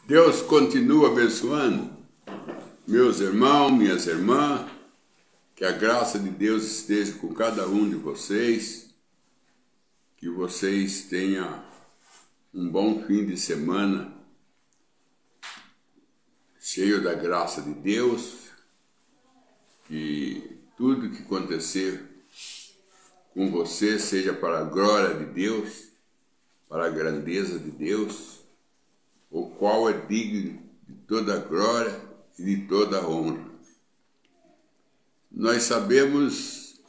Deus continua abençoando meus irmãos, minhas irmãs, que a graça de Deus esteja com cada um de vocês, que vocês tenham um bom fim de semana, cheio da graça de Deus, que tudo que acontecer com você seja para a glória de Deus, para a grandeza de Deus, o qual é digno de toda a glória e de toda a honra. Nós sabemos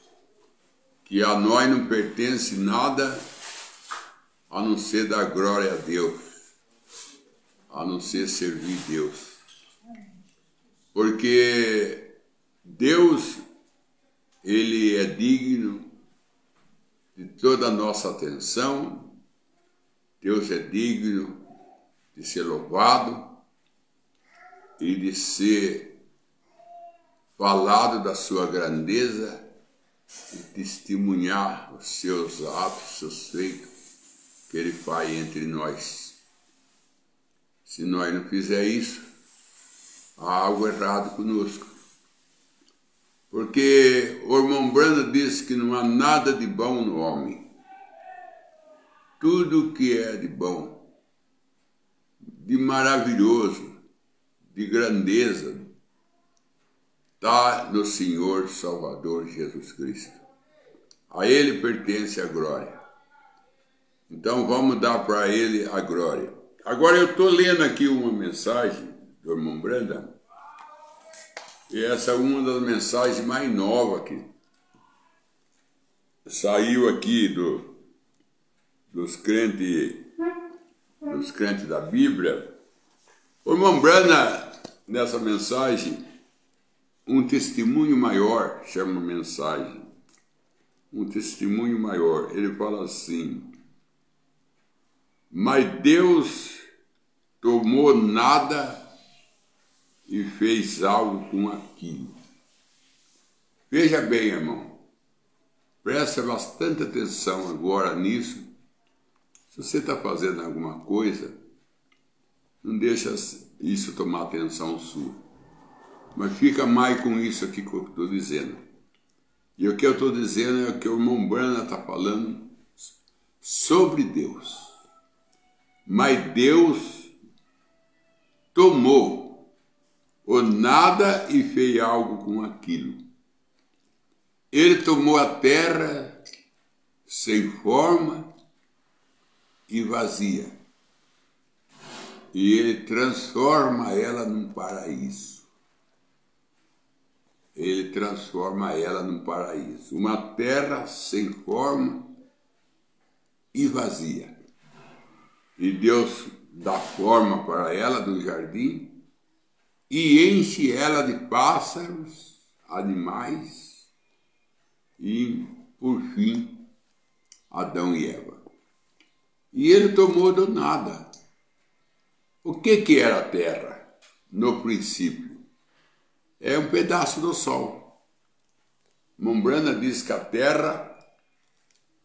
que a nós não pertence nada a não ser dar glória a Deus, a não ser servir Deus. Porque Deus, Ele é digno de toda a nossa atenção, Deus é digno de ser louvado e de ser falado da sua grandeza e testemunhar os seus atos, os seus feitos que Ele faz entre nós. Se nós não fizer isso, há algo errado conosco. Porque o irmão Brando disse que não há nada de bom no homem. Tudo que é de bom, de maravilhoso, de grandeza, está no Senhor Salvador Jesus Cristo. A Ele pertence a glória. Então vamos dar para Ele a glória. Agora eu estou lendo aqui uma mensagem do irmão Brandon, e essa é uma das mensagens mais novas que saiu aqui dos crentes da Bíblia. O irmão Brandon, nessa mensagem, um testemunho maior, chama a mensagem, um testemunho maior. Ele fala assim: mas Deus tomou nada e fez algo com aquilo. Veja bem, irmão, presta bastante atenção agora nisso. Se você está fazendo alguma coisa, não deixa isso tomar atenção sua. Mas fica mais com isso aqui que eu estou dizendo. E o que eu estou dizendo é o que o irmão Brana está falando sobre Deus. Mas Deus tomou o nada e fez algo com aquilo. Ele tomou a terra sem forma e vazia, e Ele transforma ela num paraíso. Ele transforma ela num paraíso. Uma terra sem forma e vazia. E Deus dá forma para ela do jardim e enche ela de pássaros, animais e, por fim, Adão e Eva. E Ele tomou do nada. O que era a terra no princípio? É um pedaço do sol. Mombrana diz que a terra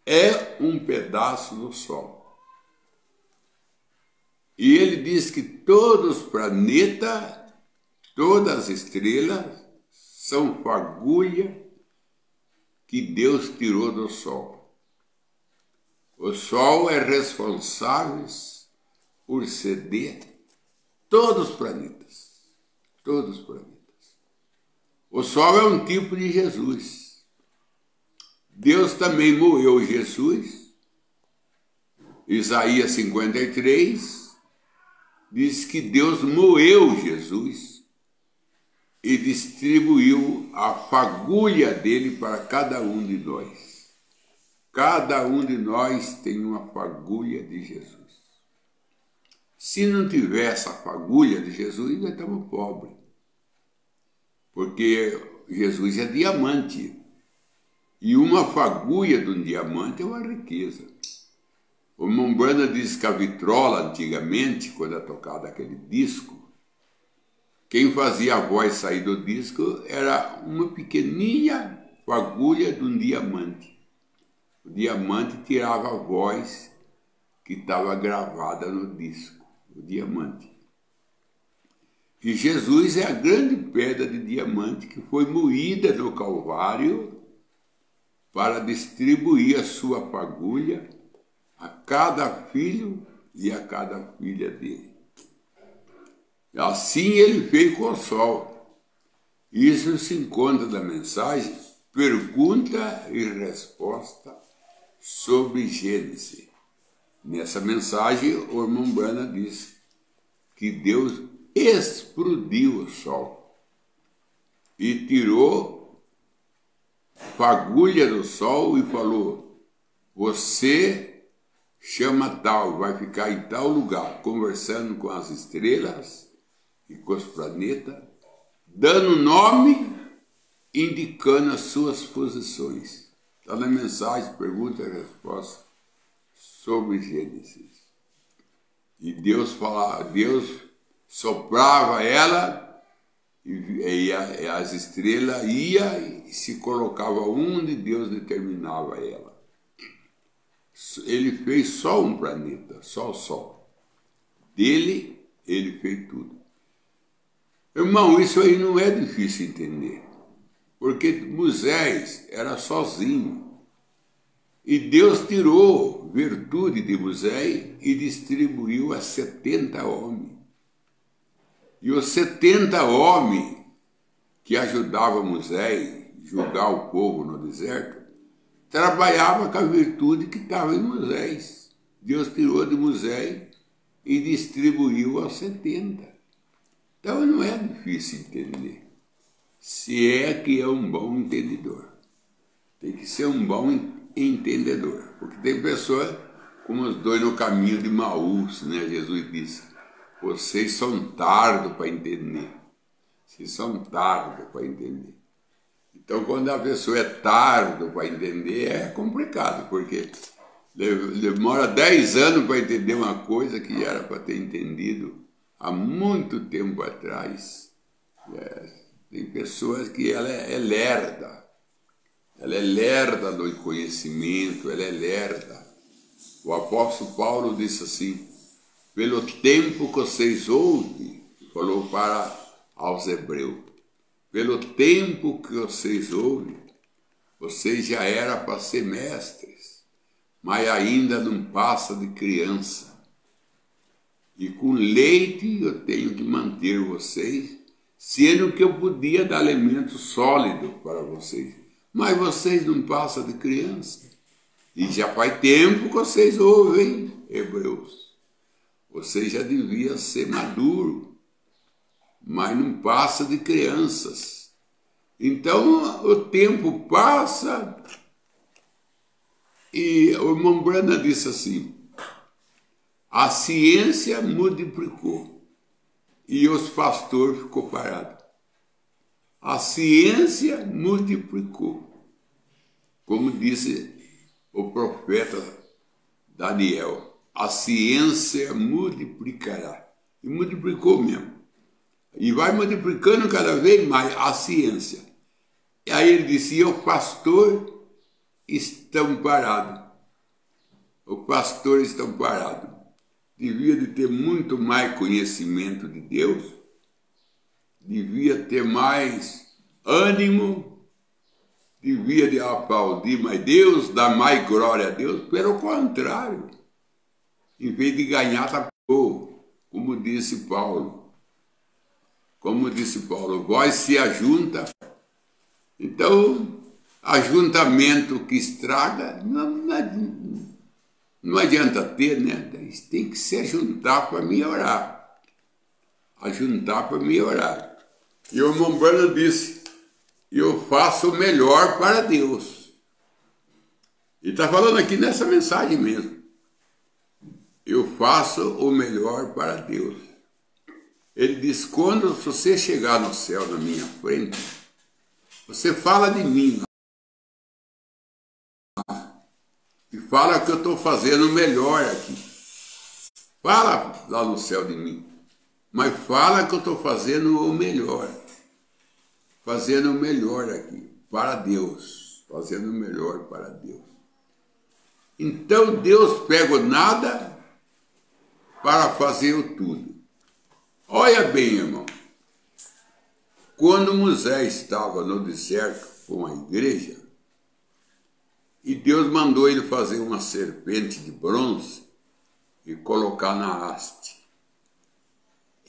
é um pedaço do sol. E ele diz que todos os planetas, todas as estrelas, são fagulha que Deus tirou do sol. O sol é responsável por ceder todos os planetas. Todos os planetas. O sol é um tipo de Jesus. Deus também moeu Jesus. Isaías 53 diz que Deus moeu Jesus e distribuiu a fagulha dele para cada um de nós. Cada um de nós tem uma fagulha de Jesus. Se não tivesse a fagulha de Jesus, nós estamos pobres. Porque Jesus é diamante. E uma fagulha de um diamante é uma riqueza. O irmão Brana diz que a vitrola, antigamente, quando era tocado aquele disco, quem fazia a voz sair do disco era uma pequenininha fagulha de um diamante. O diamante tirava a voz que estava gravada no disco, o diamante. E Jesus é a grande pedra de diamante que foi moída no Calvário para distribuir a sua fagulha a cada filho e a cada filha dele. Assim ele fez com o sol. Isso se encontra na mensagem Pergunta e Resposta sobre Gênesis. Nessa mensagem, o irmão Branham diz que Deus explodiu o sol e tirou fagulha do sol e falou: você chama tal, vai ficar em tal lugar, conversando com as estrelas e com os planetas, dando nome, indicando as suas posições. Está na mensagem Pergunta e Resposta sobre Gênesis. E Deus soprava ela e as estrelas iam e se colocava onde Deus determinava ela. Ele fez só um planeta, só o Sol. Dele, ele fez tudo. Irmão, isso aí não é difícil entender. Porque Moisés era sozinho. E Deus tirou virtude de Moisés e distribuiu a 70 homens. E os 70 homens que ajudavam Moisés a julgar o povo no deserto, trabalhavam com a virtude que estava em Moisés. Deus tirou de Moisés e distribuiu aos 70. Então não é difícil entender. Se é que é um bom entendedor. Tem que ser um bom entendedor. Porque tem pessoas como os dois no caminho de Maús, né? Jesus disse: vocês são tardos para entender. Vocês são tardos para entender. Então, quando a pessoa é tardo para entender, é complicado, porque demora 10 anos para entender uma coisa que era para ter entendido há muito tempo atrás. Tem pessoas que ela é lerda. Ela é lerda do conhecimento, ela é lerda. O apóstolo Paulo disse assim: pelo tempo que vocês ouvem, falou para aos hebreus, pelo tempo que vocês ouvem, vocês já eram para ser mestres, mas ainda não passa de criança. E com leite eu tenho que manter vocês, sendo que eu podia dar alimento sólido para vocês. Mas vocês não passam de criança. E já faz tempo que vocês ouvem, hebreus. Vocês já deviam ser maduros, mas não passa de crianças. Então o tempo passa e o irmão Branham disse assim: a ciência multiplicou e os pastores ficou parados. A ciência multiplicou, como disse o profeta Daniel, a ciência multiplicará. E multiplicou mesmo. E vai multiplicando cada vez mais a ciência. E aí ele disse: e os pastores estão parados. Os pastores estão parados. Devia de ter muito mais conhecimento de Deus, devia ter mais ânimo, devia de aplaudir mais Deus, dar mais glória a Deus. Pelo contrário, em vez de ganhar, tapou, como disse Paulo. Como disse Paulo, vós se ajunta. Então, ajuntamento que estraga, não adianta ter, né? Tem que se ajuntar para melhorar. Ajuntar para melhorar. E o irmão Branham disse: eu faço o melhor para Deus. E está falando aqui nessa mensagem mesmo. Eu faço o melhor para Deus. Ele diz: quando você chegar no céu na minha frente, você fala de mim. E fala que eu estou fazendo o melhor aqui. Fala lá no céu de mim. Mas fala que eu estou fazendo o melhor. Fazendo o melhor aqui, para Deus. Fazendo o melhor para Deus. Então Deus pega o nada para fazer o tudo. Olha bem, irmão. quando Moisés estava no deserto com a igreja, e Deus mandou ele fazer uma serpente de bronze e colocar na haste.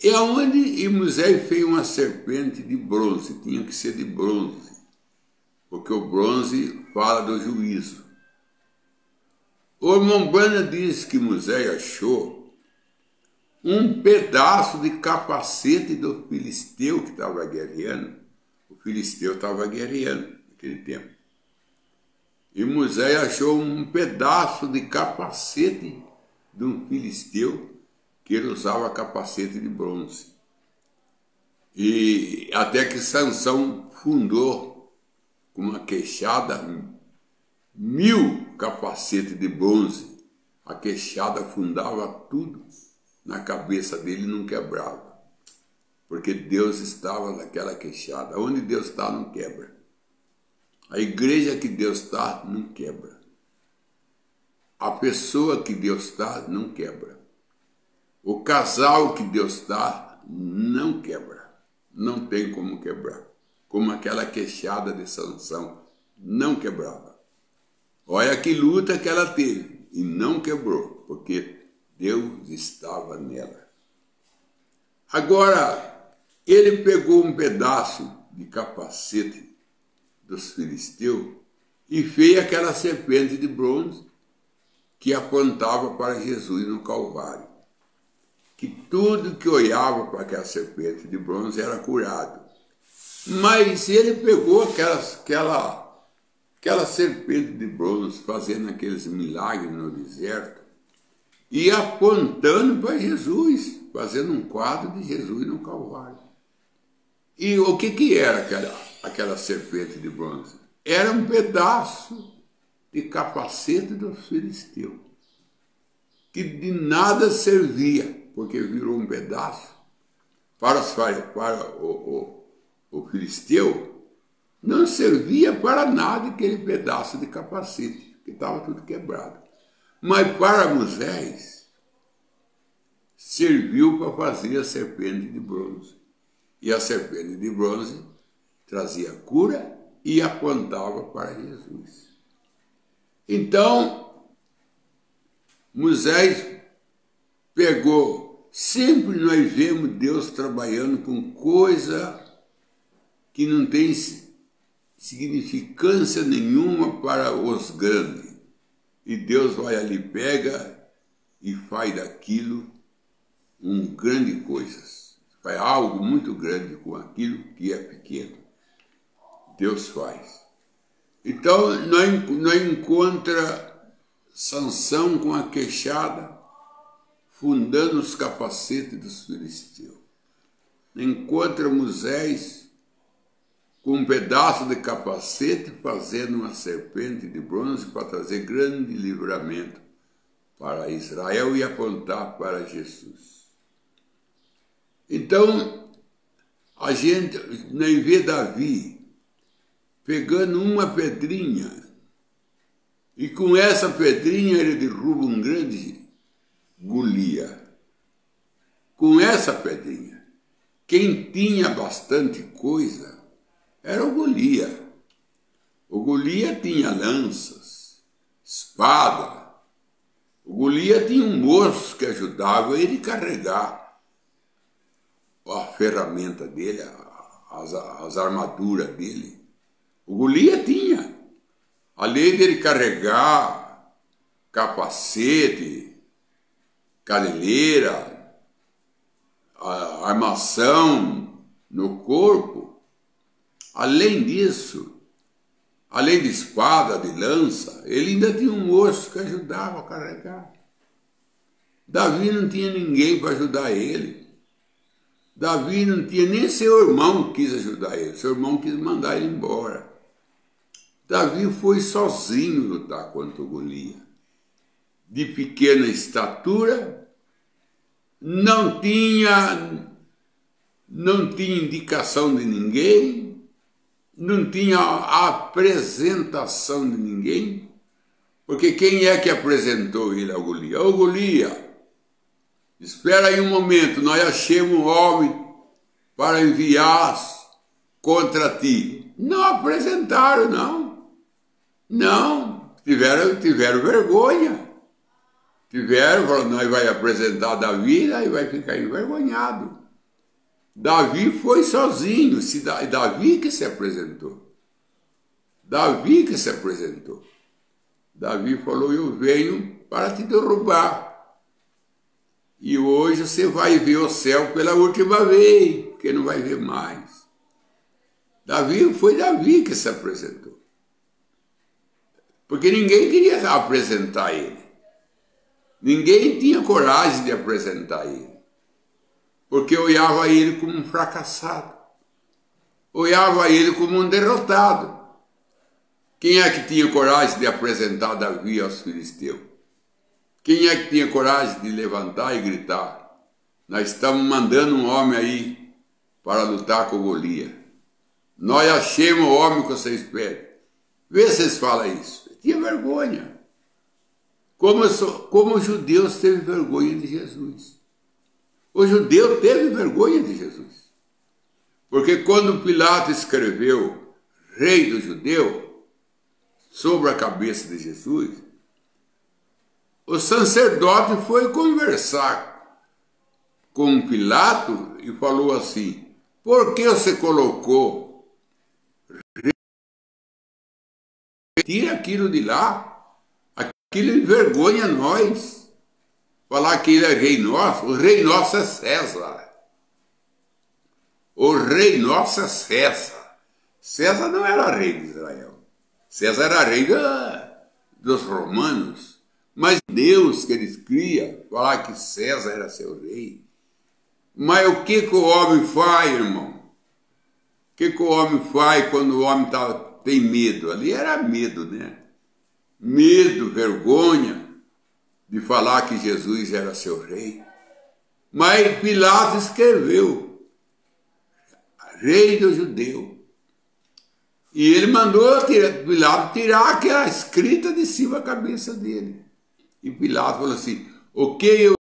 E Moisés fez uma serpente de bronze, tinha que ser de bronze, porque o bronze fala do juízo. O irmão Branham diz que Moisés achou um pedaço de capacete do filisteu que estava guerreando. O filisteu estava guerreando naquele tempo. E Moisés achou um pedaço de capacete de um filisteu, que ele usava capacete de bronze. E até que Sansão fundou com uma queixada 1000 capacetes de bronze. A queixada fundava tudo na cabeça dele e não quebrava. Porque Deus estava naquela queixada. Onde Deus está, não quebra. A igreja que Deus está, não quebra. A pessoa que Deus está, não quebra. O casal que Deus está, não quebra. Não tem como quebrar. Como aquela queixada de Sansão, não quebrava. Olha que luta que ela teve e não quebrou, porque Deus estava nela. Agora, ele pegou um pedaço de capacete dos filisteus e fez aquela serpente de bronze que apontava para Jesus no Calvário. Que tudo que olhava para aquela serpente de bronze era curado. Mas ele pegou aquela serpente de bronze, fazendo aqueles milagres no deserto, e apontando para Jesus, fazendo um quadro de Jesus no Calvário. E o que era aquela serpente de bronze? Era um pedaço de capacete do filisteu, que de nada servia, porque virou um pedaço. Para o filisteu, não servia para nada aquele pedaço de capacete, que estava tudo quebrado. Mas para Moisés, serviu para fazer a serpente de bronze. E a serpente de bronze trazia cura e apontava para Jesus. Então, Moisés pegou, sempre nós vemos Deus trabalhando com coisa que não tem significância nenhuma para os grandes. E Deus vai ali, pega e faz daquilo um grande coisa. Faz algo muito grande com aquilo que é pequeno. Deus faz. Então, nós encontramos Sansão com a queixada, fundando os capacetes dos filisteus. Encontra Moisés com um pedaço de capacete, fazendo uma serpente de bronze para trazer grande livramento para Israel e apontar para Jesus. Então, a gente nem vê Davi pegando uma pedrinha, e com essa pedrinha ele derruba um grande Golias. Com essa pedrinha, quem tinha bastante coisa era o Golias. O Golias tinha lanças, espada. O Golias tinha um moço que ajudava ele a carregar a ferramenta dele, as armaduras dele. O Golias tinha. Além dele carregar capacete, caneleira, armação no corpo. Além disso, além de espada, de lança, ele ainda tinha um moço que ajudava a carregar. Davi não tinha ninguém para ajudar ele. Davi não tinha nem seu irmão que quis ajudar ele. Seu irmão quis mandar ele embora. Davi foi sozinho lutar contra o Golias. De pequena estatura, não tinha indicação de ninguém, não tinha apresentação de ninguém, porque quem é que apresentou ele ao Golias? Ô Golias, espera aí um momento, nós achamos um homem para enviar contra ti. Não apresentaram, não. Não, tiveram vergonha. Falaram, nós vai apresentar Davi, aí vai ficar envergonhado. Davi foi sozinho, Davi que se apresentou. Davi que se apresentou. Davi falou, eu venho para te derrubar. E hoje você vai ver o céu pela última vez, porque não vai ver mais. Foi Davi que se apresentou. Porque ninguém queria apresentar ele. Ninguém tinha coragem de apresentar ele. Porque olhava ele como um fracassado. Olhava ele como um derrotado. Quem é que tinha coragem de apresentar Davi aos filisteus? Quem é que tinha coragem de levantar e gritar? Nós estamos mandando um homem aí para lutar com Golias. Nós achemos o homem que vocês pedem. Vê se vocês falam isso. Tinha vergonha. Como os judeus teve vergonha de Jesus. O judeu teve vergonha de Jesus. Porque quando Pilato escreveu rei do judeu sobre a cabeça de Jesus, o sacerdote foi conversar com Pilato e falou assim, por que você colocou rei? Tira aquilo de lá. Aquilo envergonha nós. Falar que ele é rei nosso. O rei nosso é César. O rei nosso é César. César não era rei de Israel. César era rei dos romanos. Mas Deus que eles criam, falar que César era seu rei. Mas o que o homem faz, irmão? O que o homem faz quando o homem tem medo? Ali era medo, né? Medo, vergonha de falar que Jesus era seu rei. Mas Pilato escreveu, rei do judeu. E ele mandou Pilato tirar aquela escrita de cima da cabeça dele. E Pilato falou assim, o que eu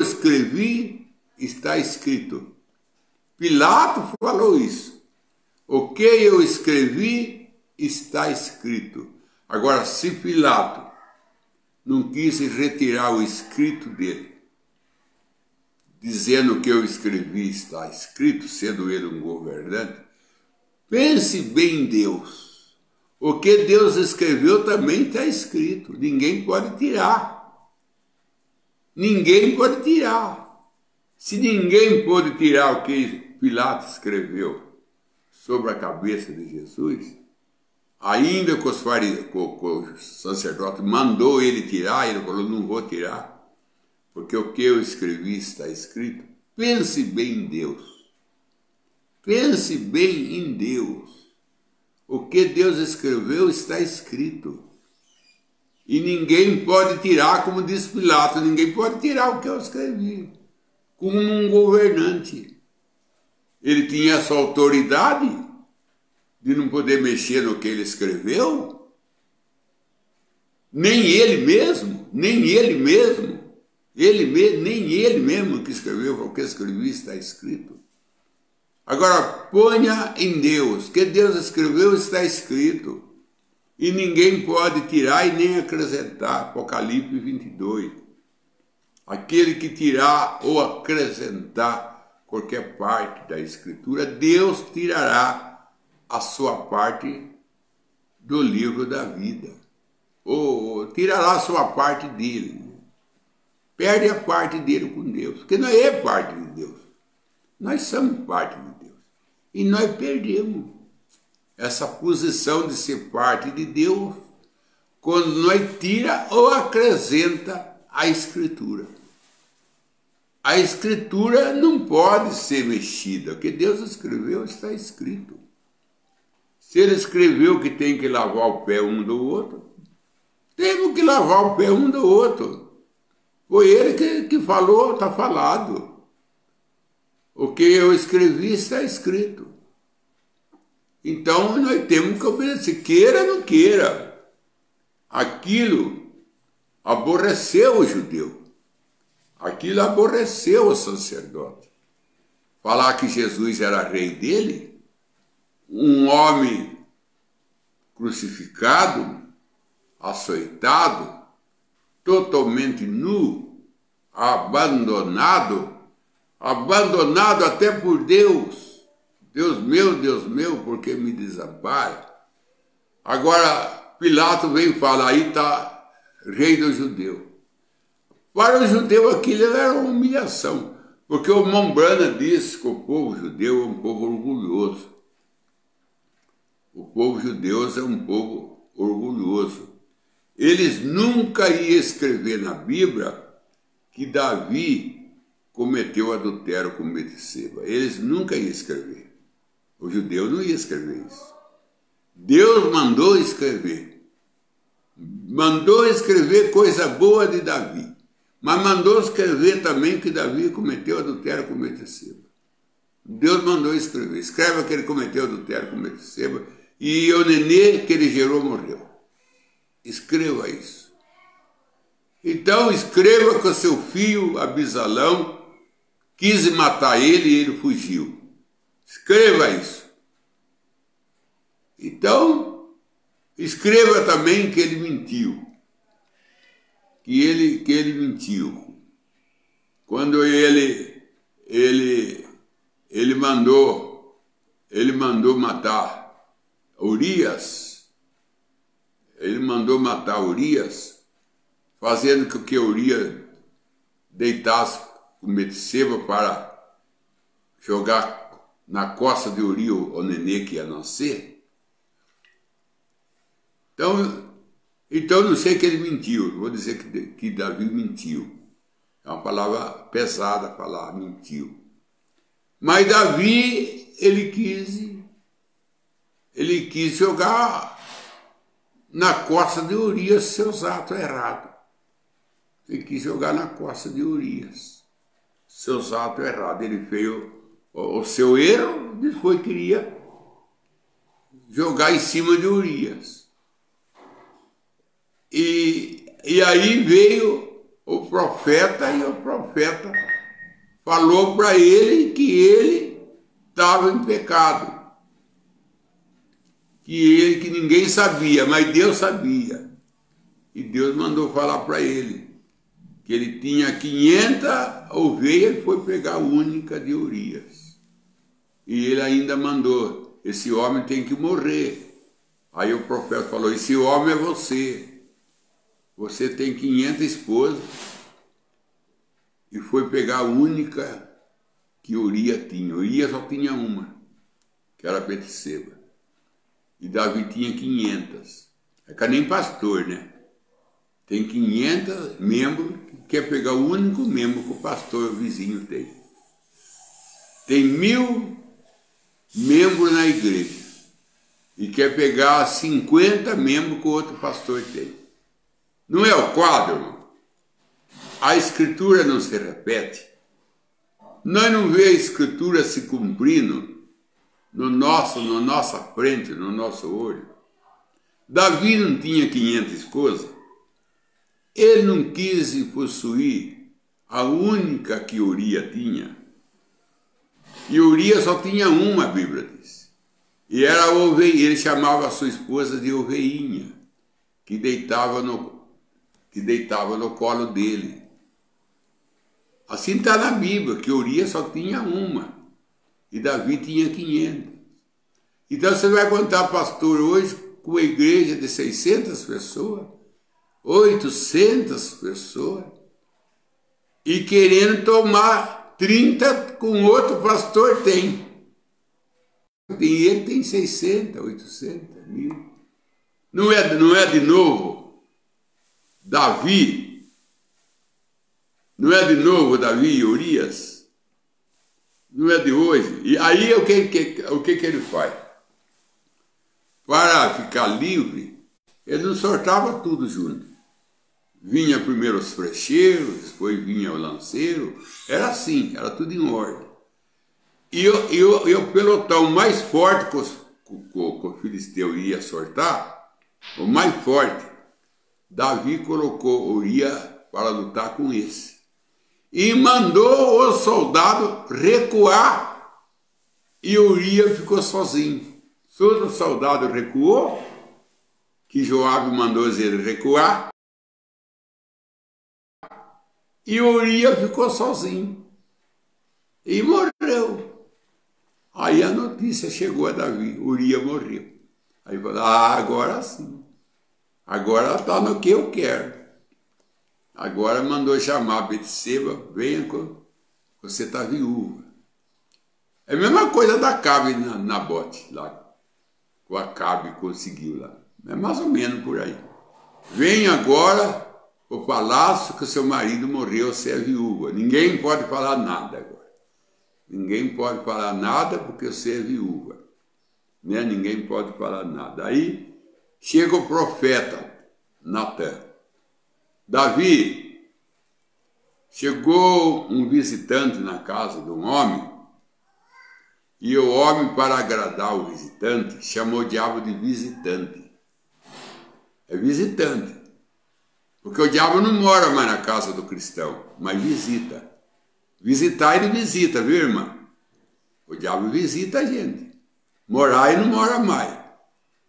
escrevi está escrito. Pilato falou isso. O que eu escrevi está escrito. Agora, se Pilato não quis retirar o escrito dele, dizendo que eu escrevi está escrito, sendo ele um governante, pense bem em Deus. O que Deus escreveu também está escrito. Ninguém pode tirar. Ninguém pode tirar. Se ninguém pode tirar o que Pilato escreveu sobre a cabeça de Jesus, ainda que o sacerdote mandou ele tirar, ele falou, não vou tirar, porque o que eu escrevi está escrito. Pense bem em Deus. Pense bem em Deus. O que Deus escreveu está escrito. E ninguém pode tirar, como diz Pilato, ninguém pode tirar o que eu escrevi. Como um governante. Ele tinha essa autoridade de não poder mexer no que ele escreveu? Nem ele mesmo, nem ele mesmo. Nem ele mesmo que escreveu, o que escrevi está escrito. Agora, ponha em Deus, que Deus escreveu está escrito. E ninguém pode tirar e nem acrescentar. Apocalipse 22. Aquele que tirar ou acrescentar qualquer parte da escritura, Deus tirará a sua parte do livro da vida. Ou tirará a sua parte dele. Perde a parte dele com Deus, porque nós é parte de Deus. Nós somos parte de Deus. E nós perdemos essa posição de ser parte de Deus quando nós tira ou acrescenta a Escritura. A Escritura não pode ser mexida. O que Deus escreveu está escrito. Se Ele escreveu que tem que lavar o pé um do outro, temos que lavar o pé um do outro. Foi Ele que falou, está falado. O que eu escrevi está escrito. Então, nós temos que obedecer, queira ou não queira. Aquilo aborreceu o judeu. Aquilo aborreceu o sacerdote. falar que Jesus era rei dele, um homem crucificado, açoitado, totalmente nu, abandonado até por Deus. Deus meu, por que me desampara? Agora, Pilato vem falar, aí está rei do judeu. Para o judeu aquilo era uma humilhação, porque o Mombrana diz que o povo judeu é um povo orgulhoso. O povo judeu é um povo orgulhoso. Eles nunca iam escrever na Bíblia que Davi cometeu adultério com Betseba. Eles nunca iam escrever. O judeu não ia escrever isso. Deus mandou escrever. Mandou escrever coisa boa de Davi. Mas mandou escrever também que Davi cometeu adultério com Betseba. Deus mandou escrever. Escreva que ele cometeu adultério com Betseba e o nenê que ele gerou morreu. Escreva isso. Então escreva que o seu filho Abisalão quis matar ele e ele fugiu. Escreva isso. Então, escreva também que ele mentiu. Que ele mentiu. Quando ele mandou matar Urias, fazendo com que Urias deitasse com Betseba para jogar na costa de Urias o nenê que ia nascer. Então não sei que ele mentiu, não vou dizer que Davi mentiu. É uma palavra pesada falar, mentiu. Mas Davi, ele quis jogar na costa de Urias seus atos errados. Ele quis jogar na costa de Urias seus atos errados. Ele fez o seu erro, depois queria jogar em cima de Urias. E aí veio o profeta, e o profeta falou para ele que ele estava em pecado. Que ninguém sabia, mas Deus sabia. E Deus mandou falar para ele que ele tinha 500 ovelhas e foi pegar a única de Urias. E ele ainda mandou, esse homem tem que morrer. Aí o profeta falou, esse homem é você. Você tem 500 esposas. E foi pegar a única que Urias tinha. Urias só tinha uma, que era Betseba. E Davi tinha 500. É que nem pastor, né? Tem 500 membros que quer pegar o único membro que o pastor vizinho tem. Tem 1000 membros na igreja e quer pegar 50 membros que o outro pastor tem. Não é o quadro, irmão? A escritura não se repete. Nós não vemos a escritura se cumprindo na nossa frente, no nosso olho. Davi não tinha 500 esposas. Ele não quis possuir a única que Urias tinha. E Urias só tinha uma, a Bíblia diz. E era a ovelha, ele chamava a sua esposa de ovelhinha, que deitava no colo dele. Assim está na Bíblia, que Urias só tinha uma, e Davi tinha 500. Então você vai contar, pastor, hoje com uma igreja de 600 pessoas, 800 pessoas, e querendo tomar 30 com outro pastor tem. E ele tem 600, 800, 1000. Não é de novo Davi? Não é de novo Davi e Urias? Não é de hoje? E aí o que ele faz? Para ficar livre, ele não sortava tudo junto. Vinha primeiro os frecheiros, depois vinha o lanceiro. Era assim, era tudo em ordem. E o pelotão mais forte que o filisteu ia sortar, o mais forte, Davi colocou Urias para lutar com esse. E mandou o soldado recuar e Urias ficou sozinho. Todo soldado recuou, que Joabe mandou ele recuar, e Urias ficou sozinho e morreu. Aí a notícia chegou a Davi, Urias morreu. Aí falou, agora sim, agora está no que eu quero. Agora mandou chamar Betseba, venha, você está viúva. É a mesma coisa da Acabe na bote, lá. O Acabe conseguiu lá. É mais ou menos por aí. Vem agora o palácio que o seu marido morreu, você é viúva. Ninguém pode falar nada agora. Ninguém pode falar nada porque você é viúva. Né? Ninguém pode falar nada. Aí chega o profeta Natan. Davi, chegou um visitante na casa de um homem, e o homem, para agradar o visitante, chamou o diabo de visitante. É visitante. Porque o diabo não mora mais na casa do cristão, mas visita. Visitar ele visita, viu, irmã? O diabo visita a gente. Morar ele não mora mais.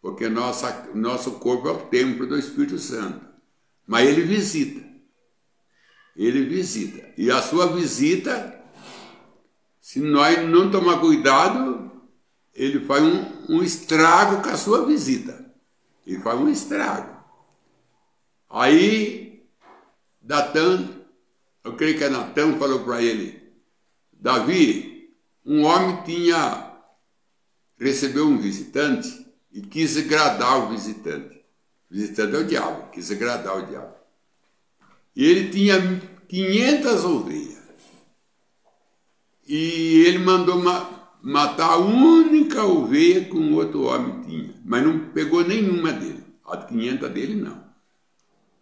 Porque nosso corpo é o templo do Espírito Santo. Mas ele visita. Ele visita. E a sua visita, se nós não tomar cuidado, ele faz um estrago com a sua visita. Ele faz um estrago. Aí, Natan, eu creio que é Natan, falou para ele, Davi, um homem recebeu um visitante e quis agradar o visitante. O visitante é o diabo, quis agradar o diabo. E ele tinha 500 ovelhas. E ele mandou matar a única ovelha que um outro homem tinha. Mas não pegou nenhuma dele. A 500 dele não.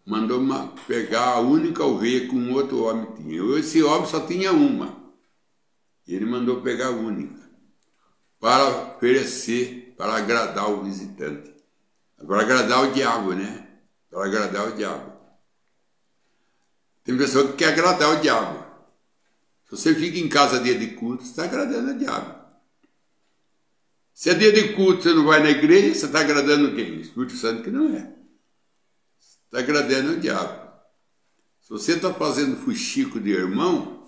Mandou pegar a única ovelha que um outro homem tinha. Esse homem só tinha uma. E ele mandou pegar a única. Para oferecer, para agradar o visitante. Para agradar o diabo, né? Para agradar o diabo. Tem pessoa que quer agradar o diabo. Se você fica em casa dia de culto, você está agradando o diabo. Se é dia de culto, você não vai na igreja, você está agradando quem? O Espírito Santo que não é. Você está agradando o diabo. Se você está fazendo fuxico de irmão,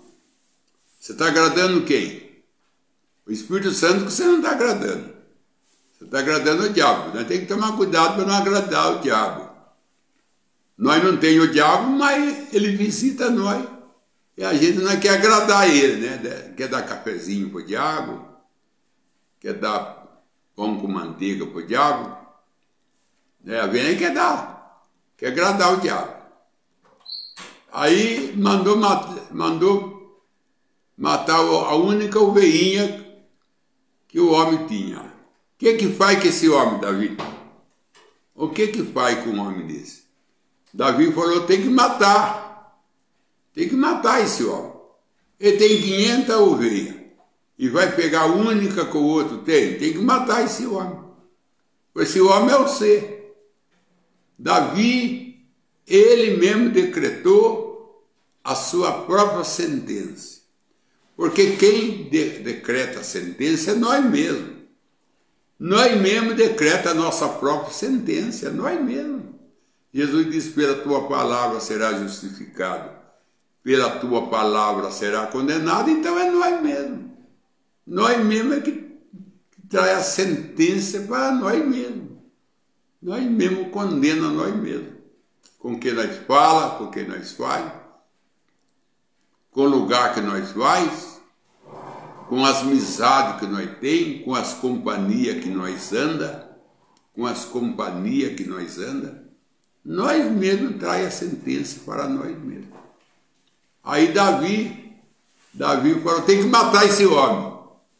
você está agradando quem? O Espírito Santo que você não está agradando. Você está agradando o diabo. Nós temos que tomar cuidado para não agradar o diabo. Nós não temos o diabo, mas ele visita nós. E a gente não quer agradar ele, né? Quer dar cafezinho para o diabo, quer dar pão com manteiga para o diabo. A gente quer dar, quer agradar o diabo. Aí mandou matar a única ovelhinha que o homem tinha. O que faz com esse homem, Davi? O que faz com um homem desse? Davi falou, tem que matar. Tem que matar esse homem. Ele tem 500 ovelhas. E vai pegar a única que o outro tem. Tem que matar esse homem. Esse homem é você. Davi, ele mesmo decretou a sua própria sentença. Porque quem decreta a sentença é nós mesmos. Nós mesmos decreta a nossa própria sentença. É nós mesmos. Jesus disse, pela tua palavra será justificado. Pela tua palavra será condenado, então é nós mesmos. Nós mesmos é que traz a sentença para nós mesmos. Nós mesmos condenamos nós mesmos. Com o que nós fala, com o que nós faz, com o lugar que nós faz, com as amizades que nós temos, com as companhias que nós anda, nós mesmos traz a sentença para nós mesmos. Aí Davi falou, tem que matar esse homem.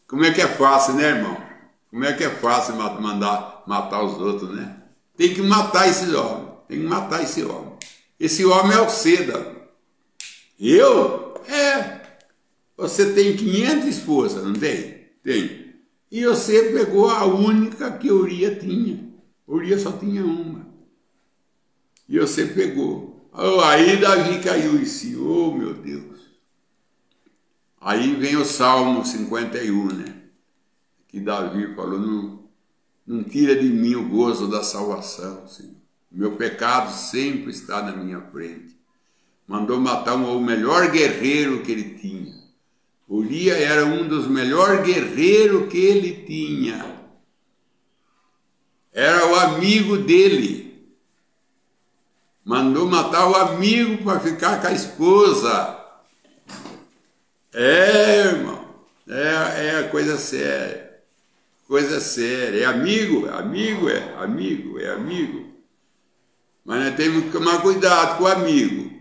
Como é que é fácil, né, irmão? Como é que é fácil mandar matar os outros, né? Tem que matar esse homem. Tem que matar esse homem. Esse homem é o Davi. Eu? Você tem 500 esposas, não tem? Tem. E você pegou a única que Urias tinha. Urias só tinha uma. E você pegou. Aí Davi caiu em si, oh meu Deus. Aí vem o Salmo 51, né? que Davi falou, não tira de mim o gozo da salvação, Senhor. Meu pecado sempre está na minha frente. Mandou matar o melhor guerreiro que ele tinha. Urias era um dos melhores guerreiros que ele tinha. Era o amigo dele. Mandou matar o amigo para ficar com a esposa. Irmão, é coisa séria. Coisa séria. É amigo. Mas nós temos que tomar cuidado com o amigo.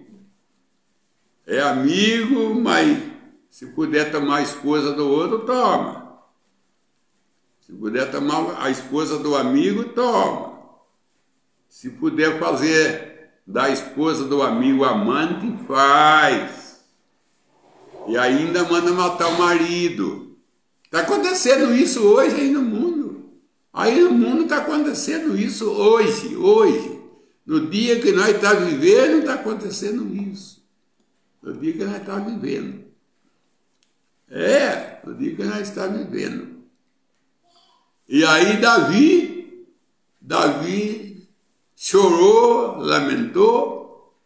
É amigo, mas se puder tomar a esposa do outro, toma. Se puder tomar a esposa do amigo, toma. Se puder fazer da esposa do amigo amante, faz. E ainda manda matar o marido. Está acontecendo isso hoje aí no mundo. Aí no mundo está acontecendo isso hoje. No dia que nós estamos vivendo, está acontecendo isso. No dia que nós estamos vivendo. No dia que nós estamos vivendo. E aí Davi chorou, lamentou,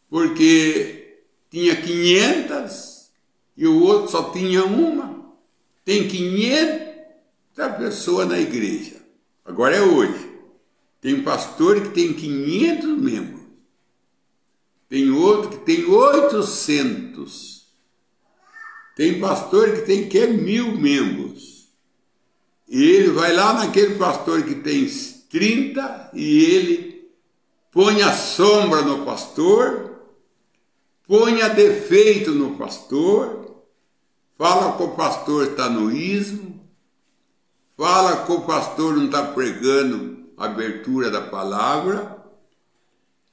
porque tinha 500 e o outro só tinha uma. Tem 500 pessoas na igreja. Agora é hoje. Tem um pastor que tem 500 membros. Tem outro que tem 800. Tem pastor que tem 1.000 membros. E ele vai lá naquele pastor que tem 30 e ele põe a sombra no pastor, põe a defeito no pastor, fala que o pastor está no ismo, fala que o pastor não está pregando a abertura da palavra,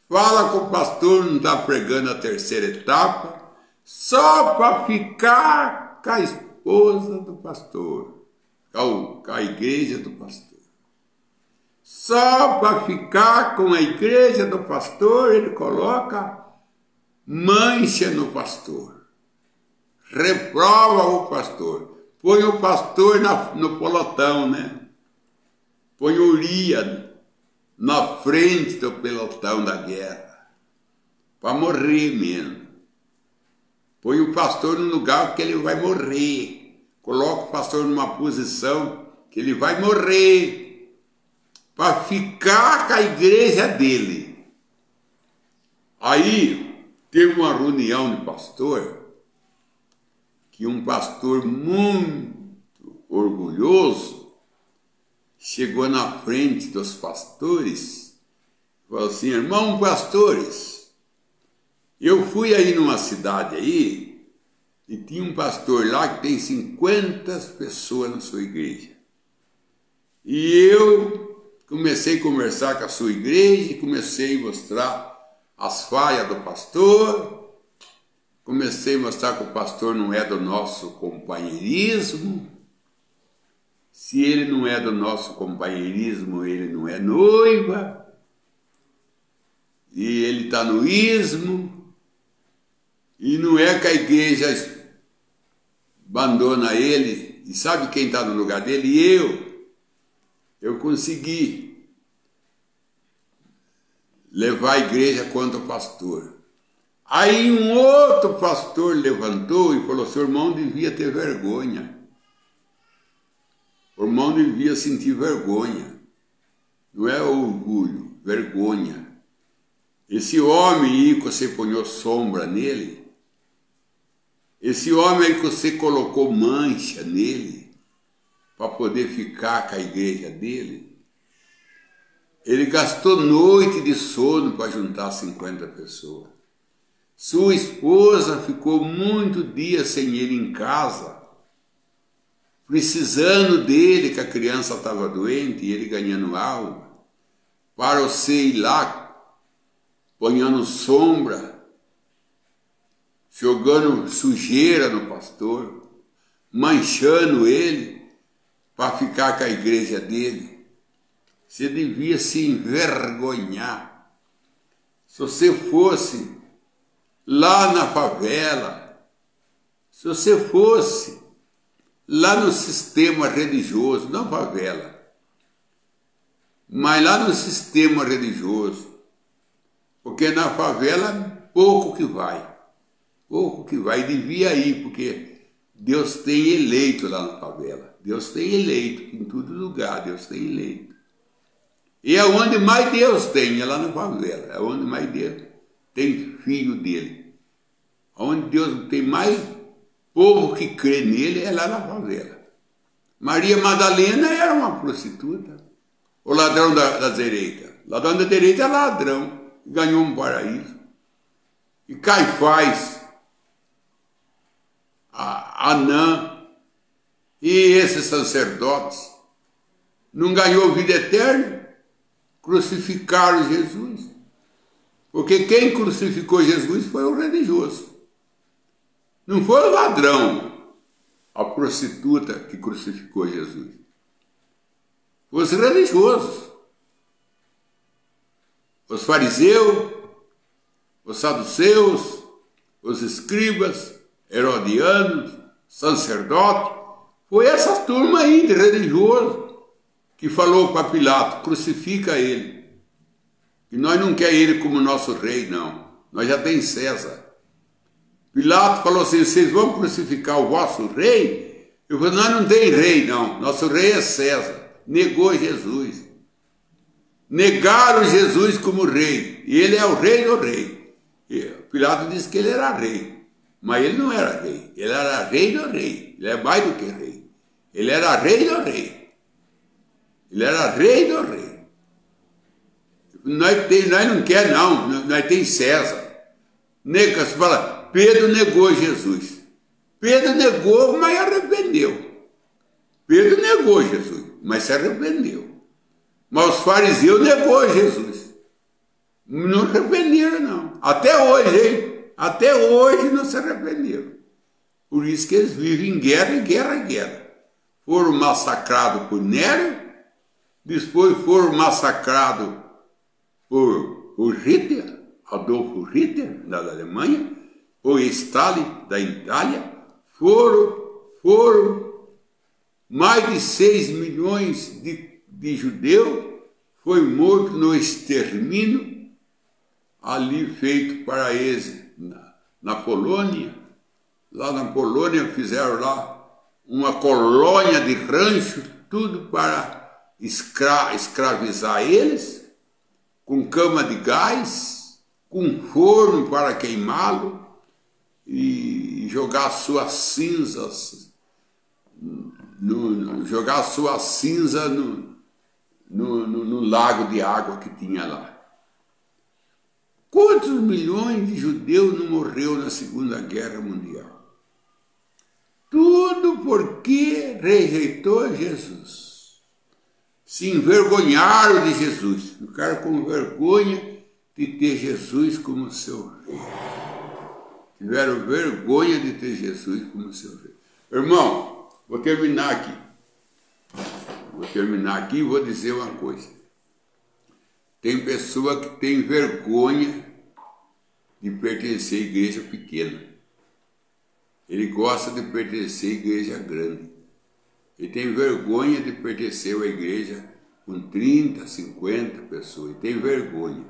fala que o pastor não está pregando a terceira etapa, só para ficar com a esposa do pastor, com a igreja do pastor. Só para ficar com a igreja do pastor, ele coloca mancha no pastor, reprova o pastor, põe o pastor no pelotão, né? Põe Urias na frente do pelotão da guerra, para morrer mesmo. Põe o pastor no lugar que ele vai morrer. Coloca o pastor numa posição que ele vai morrer, para ficar com a igreja dele. Aí teve uma reunião de pastor, que um pastor muito orgulhoso chegou na frente dos pastores e falou assim: irmão pastores, eu fui aí numa cidade aí e tinha um pastor lá que tem 50 pessoas na sua igreja. E eu comecei a conversar com a sua igreja e comecei a mostrar as falhas do pastor, comecei a mostrar que o pastor não é do nosso companheirismo. Se ele não é do nosso companheirismo, ele não é noiva. E ele está no ismo. E não é que a igreja abandona ele. E sabe quem está no lugar dele? Eu consegui levar a igreja contra o pastor. Aí um outro pastor levantou e falou: seu irmão devia ter vergonha. O irmão devia sentir vergonha. Não é orgulho, vergonha. Esse homem aí que você ponhou sombra nele, esse homem aí que você colocou mancha nele, para poder ficar com a igreja dele, ele gastou noite de sono para juntar 50 pessoas. Sua esposa ficou muitos dias sem ele em casa, precisando dele, que a criança estava doente e ele ganhando algo, para você ir lá, ponhando sombra, jogando sujeira no pastor, manchando ele, para ficar com a igreja dele. Você devia se envergonhar. Se você fosse lá na favela, se você fosse lá no sistema religioso, não favela, mas lá no sistema religioso, porque na favela pouco que vai, devia ir, porque Deus tem eleito lá na favela, Deus tem eleito, em todo lugar Deus tem eleito. E é onde mais Deus tem, é lá na favela, é onde mais Deus tem filho dele. Onde Deus tem mais povo que crê nele é lá na favela. Maria Madalena era uma prostituta, o ladrão da direita. Ladrão da direita é ladrão, ganhou um paraíso. E Caifás, Anã e esses sacerdotes não ganhou vida eterna? Crucificaram Jesus. Porque quem crucificou Jesus foi o religioso. Não foi o ladrão, a prostituta que crucificou Jesus. Foi os religiosos. Os fariseus, os saduceus, os escribas, herodianos, sacerdotes. Foi essa turma aí de religioso que falou para Pilato, crucifica ele. E nós não queremos ele como nosso rei, não. Nós já tem César. Pilato falou assim, vocês vão crucificar o vosso rei? Eu falei, nós não tem rei, não. Nosso rei é César. Negou Jesus. Negaram Jesus como rei. E ele é o rei do rei. E Pilato disse que ele era rei. Mas ele não era rei. Ele era rei do rei. Ele é mais do que rei. Ele era rei do rei. Ele era rei do rei. Nós não quer não, nós tem César. Você fala, Pedro negou Jesus. Pedro negou, mas arrependeu. Pedro negou Jesus, mas se arrependeu. Mas os fariseus negou Jesus. Não arrependeram não. Até hoje, hein? Até hoje não se arrependeram. Por isso que eles vivem em guerra, guerra, guerra. Foram massacrados por Nero, depois foram massacrados por Hitler, Adolfo Hitler, da Alemanha, por Stalin, da Itália. Foram mais de 6 milhões de judeus, foi morto no extermínio, ali feito para eles, na Polônia. Lá na Polônia fizeram lá uma colônia de rancho, tudo para escravizar eles, com cama de gás, com forno para queimá-lo e jogar suas cinzas, no lago de água que tinha lá. Quantos milhões de judeus não morreu na Segunda Guerra Mundial? Tudo porque rejeitou Jesus. Se envergonharam de Jesus, ficaram com vergonha de ter Jesus como seu rei. Tiveram vergonha de ter Jesus como seu rei. Irmão, vou terminar aqui e vou dizer uma coisa. Tem pessoa que tem vergonha de pertencer à igreja pequena. Ele gosta de pertencer à igreja grande. Ele tem vergonha de pertencer a uma igreja com 30, 50 pessoas. Ele tem vergonha.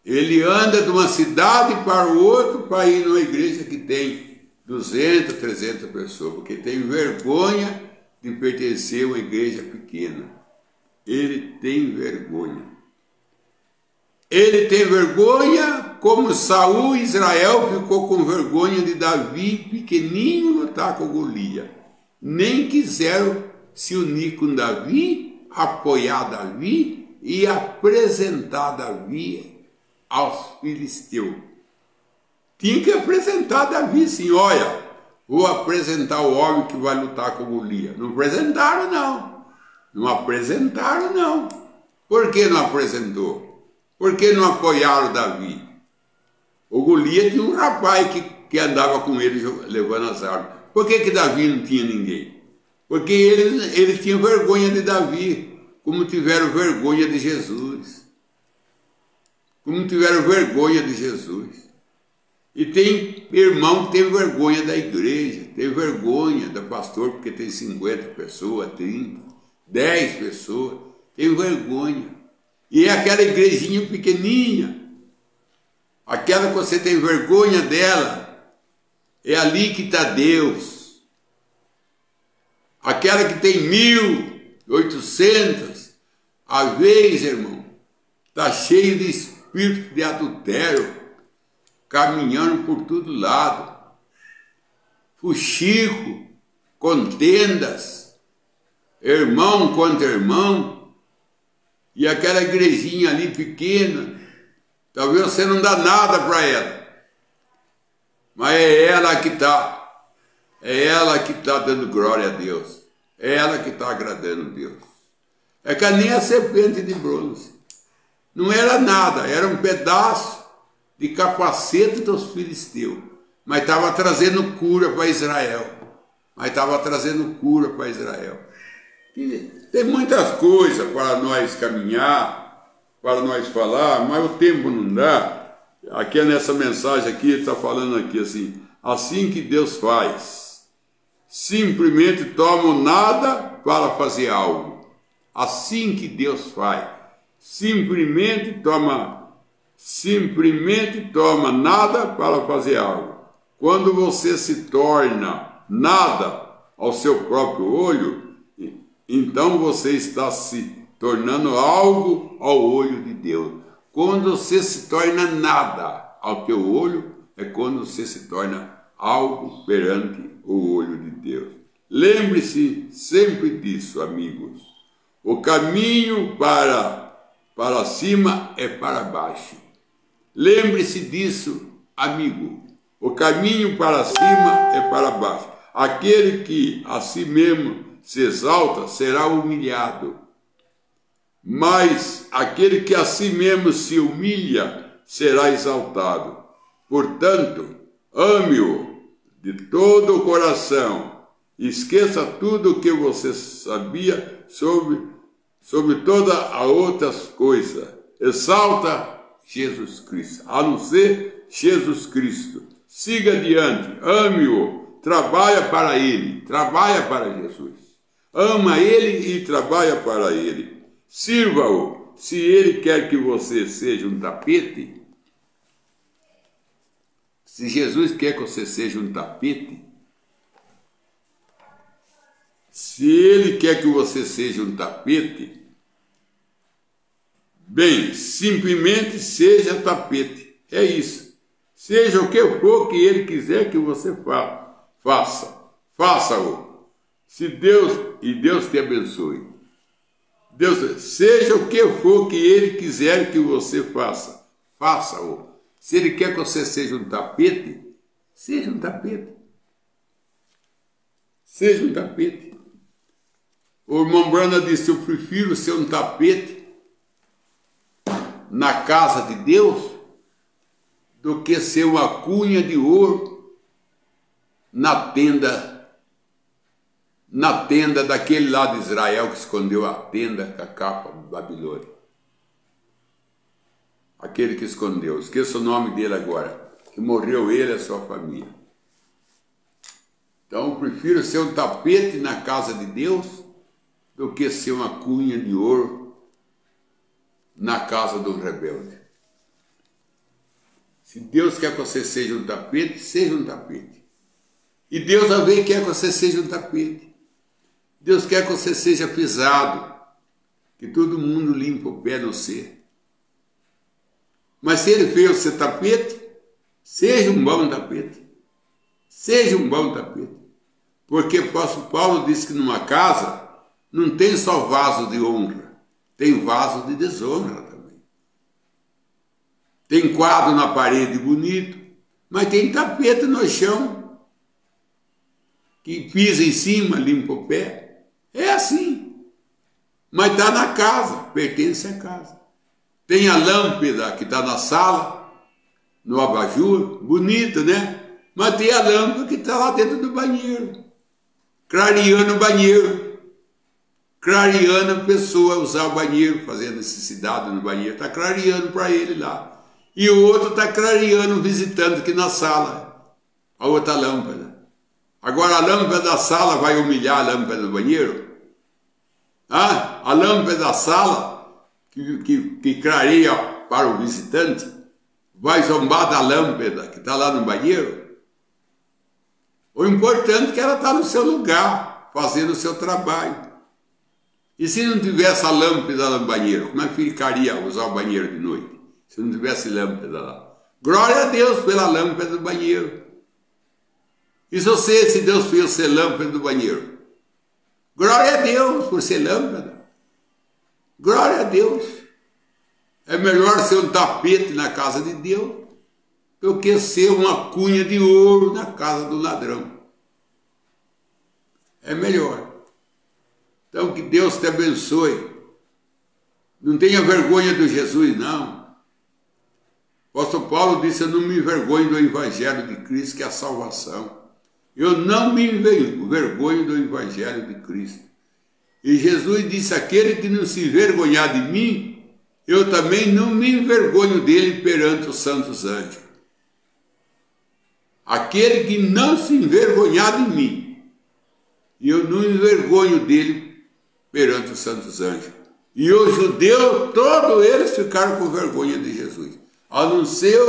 Ele anda de uma cidade para o outro para ir numa igreja que tem 200, 300 pessoas, porque tem vergonha de pertencer a uma igreja pequena. Ele tem vergonha. Ele tem vergonha como Saul e Israel ficou com vergonha de Davi, pequenininho, lutar com Golias. Nem quiseram se unir com Davi, apoiar Davi e apresentar Davi aos filisteus. Tinha que apresentar Davi, sim, olha, vou apresentar o homem que vai lutar com Golias. Não apresentaram, não. Não apresentaram, não. Por que não apresentou? Por que não apoiaram Davi? O Golias tinha um rapaz que andava com ele levando as armas. Por que Davi não tinha ninguém? Porque eles tinham vergonha de Davi, como tiveram vergonha de Jesus. Como tiveram vergonha de Jesus. E tem irmão que tem vergonha da igreja, tem vergonha do pastor, porque tem 50 pessoas, 30, 10 pessoas, tem vergonha. E é aquela igrejinha pequenininha, aquela que você tem vergonha dela, é ali que está Deus. Aquela que tem 1.800, às vezes, irmão, está cheio de espírito de adultério, caminhando por todo lado, fuxico, contendas, irmão contra irmão, e aquela igrejinha ali pequena, talvez você não dá nada para ela, mas é ela que está, dando glória a Deus, é ela que está agradando a Deus. É que nem a serpente de bronze, não era nada, era um pedaço de capacete dos filisteus, mas estava trazendo cura para Israel, E tem muitas coisas para nós caminhar, para nós falar, mas o tempo não dá. Aqui nessa mensagem aqui, ele está falando aqui assim que Deus faz, simplesmente tomam nada para fazer algo. Assim que Deus faz, simplesmente toma nada para fazer algo. Quando você se torna nada ao seu próprio olho, então você está se tornando algo ao olho de Deus. Quando você se torna nada ao teu olho, é quando você se torna algo perante o olho de Deus. Lembre-se sempre disso, amigos. O caminho para cima é para baixo. Lembre-se disso, amigo. O caminho para cima é para baixo. Aquele que a si mesmo se exalta será humilhado. Mas aquele que a si mesmo se humilha será exaltado. Portanto, ame-o de todo o coração. Esqueça tudo o que você sabia sobre todas as outras coisas. Exalta Jesus Cristo, a não ser Jesus Cristo. Siga adiante, ame-o, trabalha para Ele, trabalha para Jesus. Ama Ele e trabalha para Ele. Sirva-o. Se Ele quer que você seja um tapete, se Jesus quer que você seja um tapete, se Ele quer que você seja um tapete, bem, simplesmente seja tapete. É isso. Seja o que for que Ele quiser que você faça. Faça-o. Se Deus te abençoe. Seja o que for que Ele quiser que você faça. Faça-o. Se Ele quer que você seja um tapete, seja um tapete. Seja um tapete. O irmão Branham disse: eu prefiro ser um tapete na casa de Deus do que ser uma cunha de ouro na tenda daquele lá de Israel que escondeu a tenda com a capa de Babilônia. Aquele que escondeu, esqueça o nome dele agora, que morreu ele e a sua família. Então eu prefiro ser um tapete na casa de Deus do que ser uma cunha de ouro na casa do rebelde. Se Deus quer que você seja um tapete, seja um tapete. E Deus também quer que você seja um tapete. Deus quer que você seja pisado, que todo mundo limpa o pé no ser. Mas se Ele fez você tapete, seja um bom tapete. Seja um bom tapete. Porque o apóstolo Paulo disse que numa casa não tem só vaso de honra, tem vaso de desonra também. Tem quadro na parede bonito, mas tem tapete no chão, que pisa em cima, limpa o pé. É assim. Mas está na casa, pertence à casa. Tem a lâmpada que está na sala, no abajur, bonita, né? Mas tem a lâmpada que está lá dentro do banheiro, clareando o banheiro. Clareando a pessoa usar o banheiro, fazer necessidade no banheiro, está clareando para ele lá. E o outro está clareando, visitando aqui na sala, a outra lâmpada. Agora a lâmpada da sala vai humilhar a lâmpada do banheiro? Ah, a lâmpada da sala, que clareia para o visitante, vai zombar da lâmpada que está lá no banheiro? O importante é que ela está no seu lugar, fazendo o seu trabalho. E se não tivesse a lâmpada no banheiro, como é que ficaria usar o banheiro de noite? Se não tivesse lâmpada lá. Glória a Deus pela lâmpada do banheiro. E se Deus fez ser lâmpada do banheiro? Glória a Deus por ser lâmpada. Glória a Deus. É melhor ser um tapete na casa de Deus do que ser uma cunha de ouro na casa do ladrão. É melhor. Então que Deus te abençoe. Não tenha vergonha de Jesus, não. O apóstolo Paulo disse, eu não me envergonho do evangelho de Cristo, que é a salvação. Eu não me envergonho do evangelho de Cristo. E Jesus disse, aquele que não se envergonhar de mim, eu também não me envergonho dele perante os santos anjos. Aquele que não se envergonhar de mim, eu não me envergonho dele perante os santos anjos. E os judeus, todos eles ficaram com vergonha de Jesus. A não ser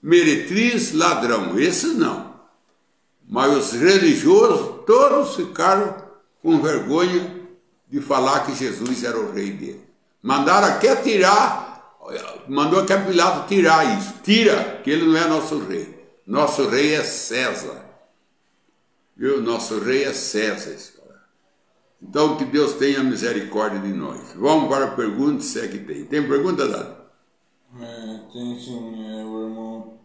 meretriz, ladrão, esse não. Mas os religiosos, todos ficaram com vergonha de falar que Jesus era o rei dele. Mandaram até tirar, mandou até Pilato tirar isso. Tira, que ele não é nosso rei. Nosso rei é César. Viu? Nosso rei é César. Então que Deus tenha misericórdia de nós. Vamos para a pergunta, se é que tem. Tem pergunta, Dado? Tem sim, o irmão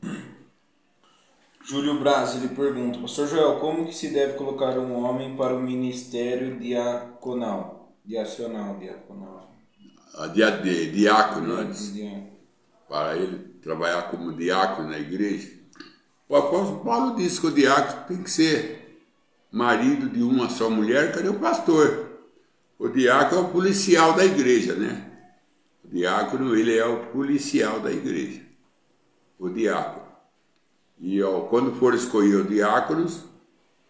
Júlio Braz, ele pergunta, Pastor Joel, como que se deve colocar um homem para o ministério diaconal? Diácono antes. Para ele trabalhar como diácono na igreja. O apóstolo Paulo disse que o diácono tem que ser marido de uma só mulher. Cadê o pastor? O diácono é o policial da igreja, né? O diácono, ele é o policial da igreja. O diácono. E quando for escolher os diáconos,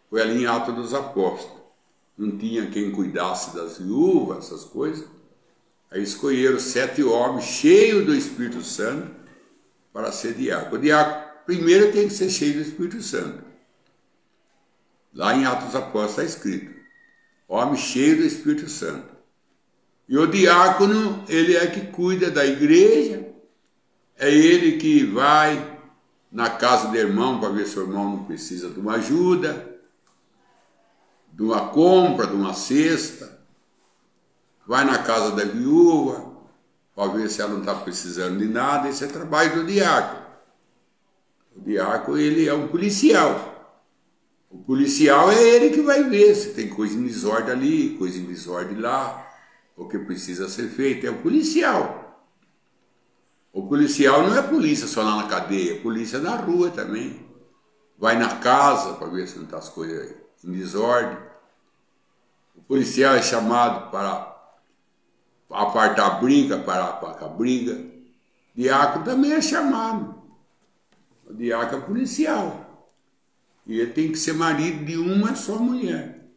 foi ali em Atos dos Apóstolos. Não tinha quem cuidasse das viúvas, essas coisas. Aí escolheram 7 homens cheios do Espírito Santo para ser diácono. O diácono primeiro tem que ser cheio do Espírito Santo. Lá em Atos dos Apóstolos está escrito. Homem cheio do Espírito Santo. E o diácono, ele é que cuida da igreja. É ele que vai na casa do irmão para ver se o irmão não precisa de uma ajuda, de uma compra, de uma cesta. Vai na casa da viúva para ver se ela não está precisando de nada. Esse é o trabalho do diácono. O diácono, ele é um policial. O policial é ele que vai ver se tem coisa em desordem ali, coisa em desordem lá, o que precisa ser feito. É o policial. O policial não é polícia só lá na cadeia, é polícia na rua também. Vai na casa para ver se não está as coisas em desordem. O policial é chamado para apartar a briga, parar com a briga. O diácono também é chamado. O diácono é policial. E ele tem que ser marido de uma só mulher.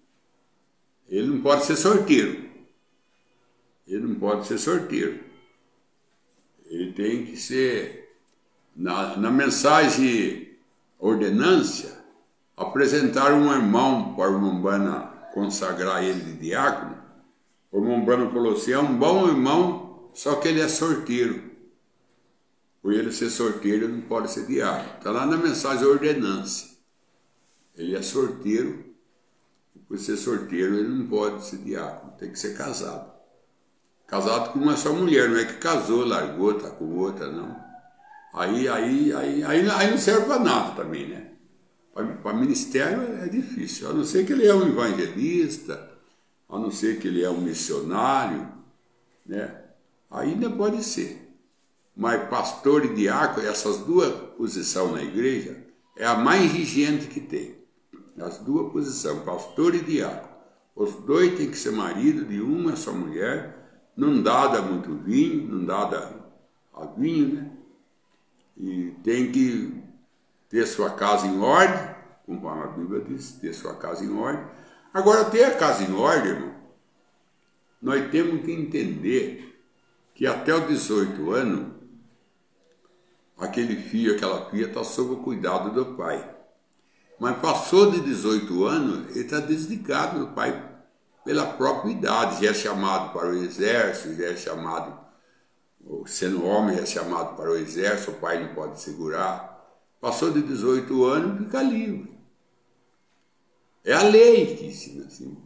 Ele não pode ser sorteiro. Ele não pode ser sorteiro. Ele tem que ser, na mensagem ordenância, apresentar um irmão para o irmão Bana consagrar ele de diácono. O irmão Bana falou assim, é um bom irmão, só que ele é sorteiro. Por ele ser sorteiro, ele não pode ser diácono. Está lá na mensagem ordenância. Ele é sorteiro, e por ser sorteiro ele não pode ser diácono, tem que ser casado. Casado com uma só mulher, não é que casou, largou, tá com outra, não. Aí não serve para nada também, né? Para ministério é difícil, a não ser que ele é um evangelista, a não ser que ele é um missionário, né? Ainda pode ser. Mas pastor e diácono, essas duas posições na igreja, é a mais vigente que tem. As duas posições, pastor e diácono. Os dois têm que ser marido de uma só mulher, não dada muito vinho, não dada a vinho, né? e tem que ter sua casa em ordem, conforme a Bíblia diz, ter sua casa em ordem. Agora, ter a casa em ordem, irmão, nós temos que entender que até os 18 anos, aquele filho, aquela filha está sob o cuidado do pai. Mas passou de 18 anos, ele está desligado do pai pela própria idade. Já é chamado para o exército, já é chamado, sendo homem, já é chamado para o exército, o pai não pode segurar. Passou de 18 anos, fica livre. É a lei que ensina assim.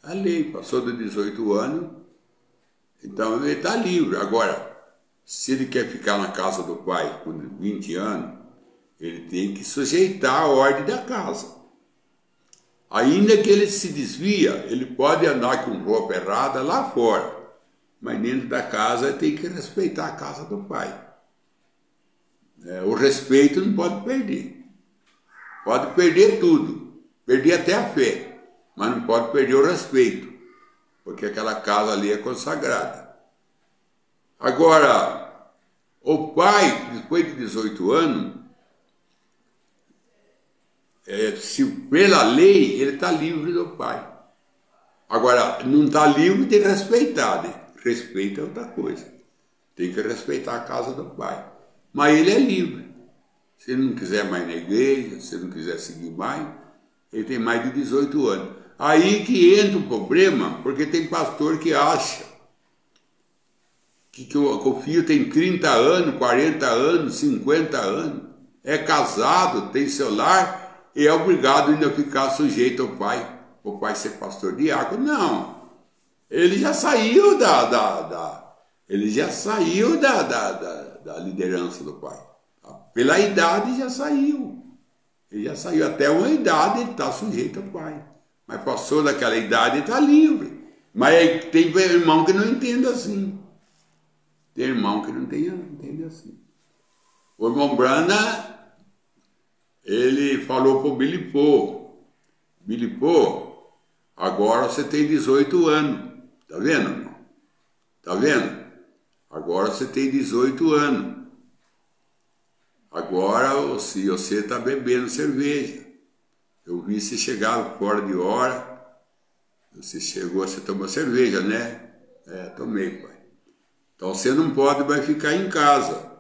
A lei, passou de 18 anos, então ele está livre. Agora, se ele quer ficar na casa do pai por 20 anos, ele tem que sujeitar a ordem da casa. Ainda que ele se desvia, ele pode andar com roupa errada lá fora, mas dentro da casa ele tem que respeitar a casa do pai. O respeito não pode perder. Pode perder tudo, perder até a fé, mas não pode perder o respeito, porque aquela casa ali é consagrada. Agora, o pai, depois de 18 anos, se pela lei, ele está livre do pai. Agora, não está livre de respeitar, né? Respeito é outra coisa. Tem que respeitar a casa do pai. Mas ele é livre. Se ele não quiser mais na igreja, se ele não quiser seguir mais, ele tem mais de 18 anos. Aí que entra o problema, porque tem pastor que acha que o filho tem 30 anos, 40 anos, 50 anos, é casado, tem seu lar, e é obrigado ainda a ficar sujeito ao pai, o pai ser pastor diácono. Não, ele já saiu da liderança do pai. Pela idade já saiu. Ele já saiu até uma idade, ele está sujeito ao pai. Mas passou daquela idade, ele está livre. Mas tem irmão que não entende assim. Tem irmão que não entende assim. O irmão Brana, ele falou para o Billy Paul: Billy Paul, agora você tem 18 anos. Tá vendo, irmão? Tá vendo? Agora você tem 18 anos. Agora, se você está bebendo cerveja, eu vi você chegar fora de hora, você chegou, você tomou cerveja, né? Tomei, pai. Então você não pode mais ficar em casa,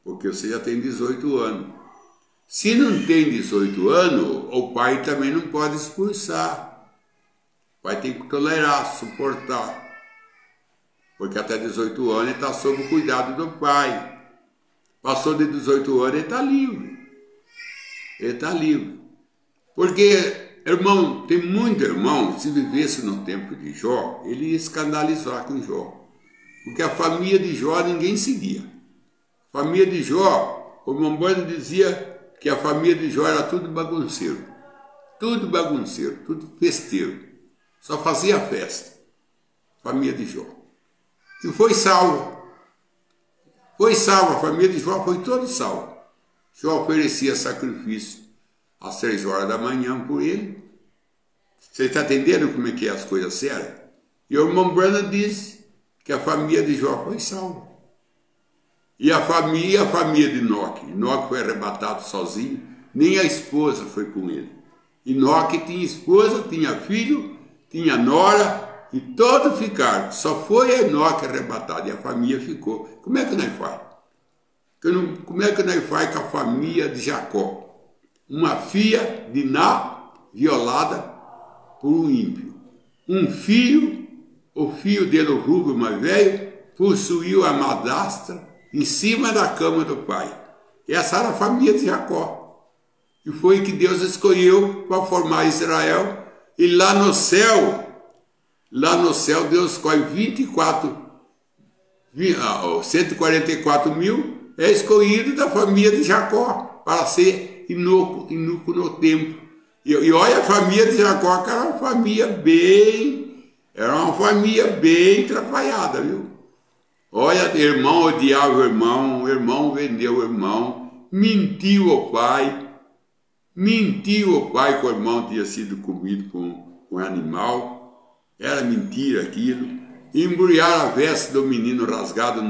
porque você já tem 18 anos. Se não tem 18 anos, o pai também não pode expulsar. O pai tem que tolerar, suportar. Porque até 18 anos ele está sob o cuidado do pai. Passou de 18 anos, ele está livre. Ele está livre. Porque, irmão, tem muito irmão, se vivesse no tempo de Jó, ele ia escandalizar com Jó. Porque a família de Jó ninguém seguia. A família de Jó, o irmão Brana dizia que a família de Jó era tudo bagunceiro. Tudo bagunceiro, tudo festeiro. Só fazia festa. Família de Jó. E foi salvo. Foi salvo, a família de Jó foi toda salva. Jó oferecia sacrifício às 3 horas da manhã por ele. Você está entendendo como é que é as coisas sérias? E o irmão Brana disse que a família de Jó foi salva. E a família de Enoque. Enoque foi arrebatado sozinho, nem a esposa foi com ele. Enoque tinha esposa, tinha filho, tinha nora, e todos ficaram. Só foi Enoque arrebatado e a família ficou. Como é que nós faz? Como é que nós faz com a família de Jacó? Uma filha de Ná violada por um ímpio. Um filho, o filho dele, o Rúben mais velho, possuiu a madrasta em cima da cama do pai. Essa era a família de Jacó. E foi que Deus escolheu para formar Israel. E lá no céu, Deus escolhe 144 mil, é escolhido da família de Jacó, para ser inuco no templo. E olha, a família de Jacó, que era uma família bem atrapalhada, viu? Olha, irmão odiava o irmão vendeu o irmão, mentiu ao pai que o irmão tinha sido comido com um animal. Era mentira aquilo. Embrulharam a veste do menino rasgado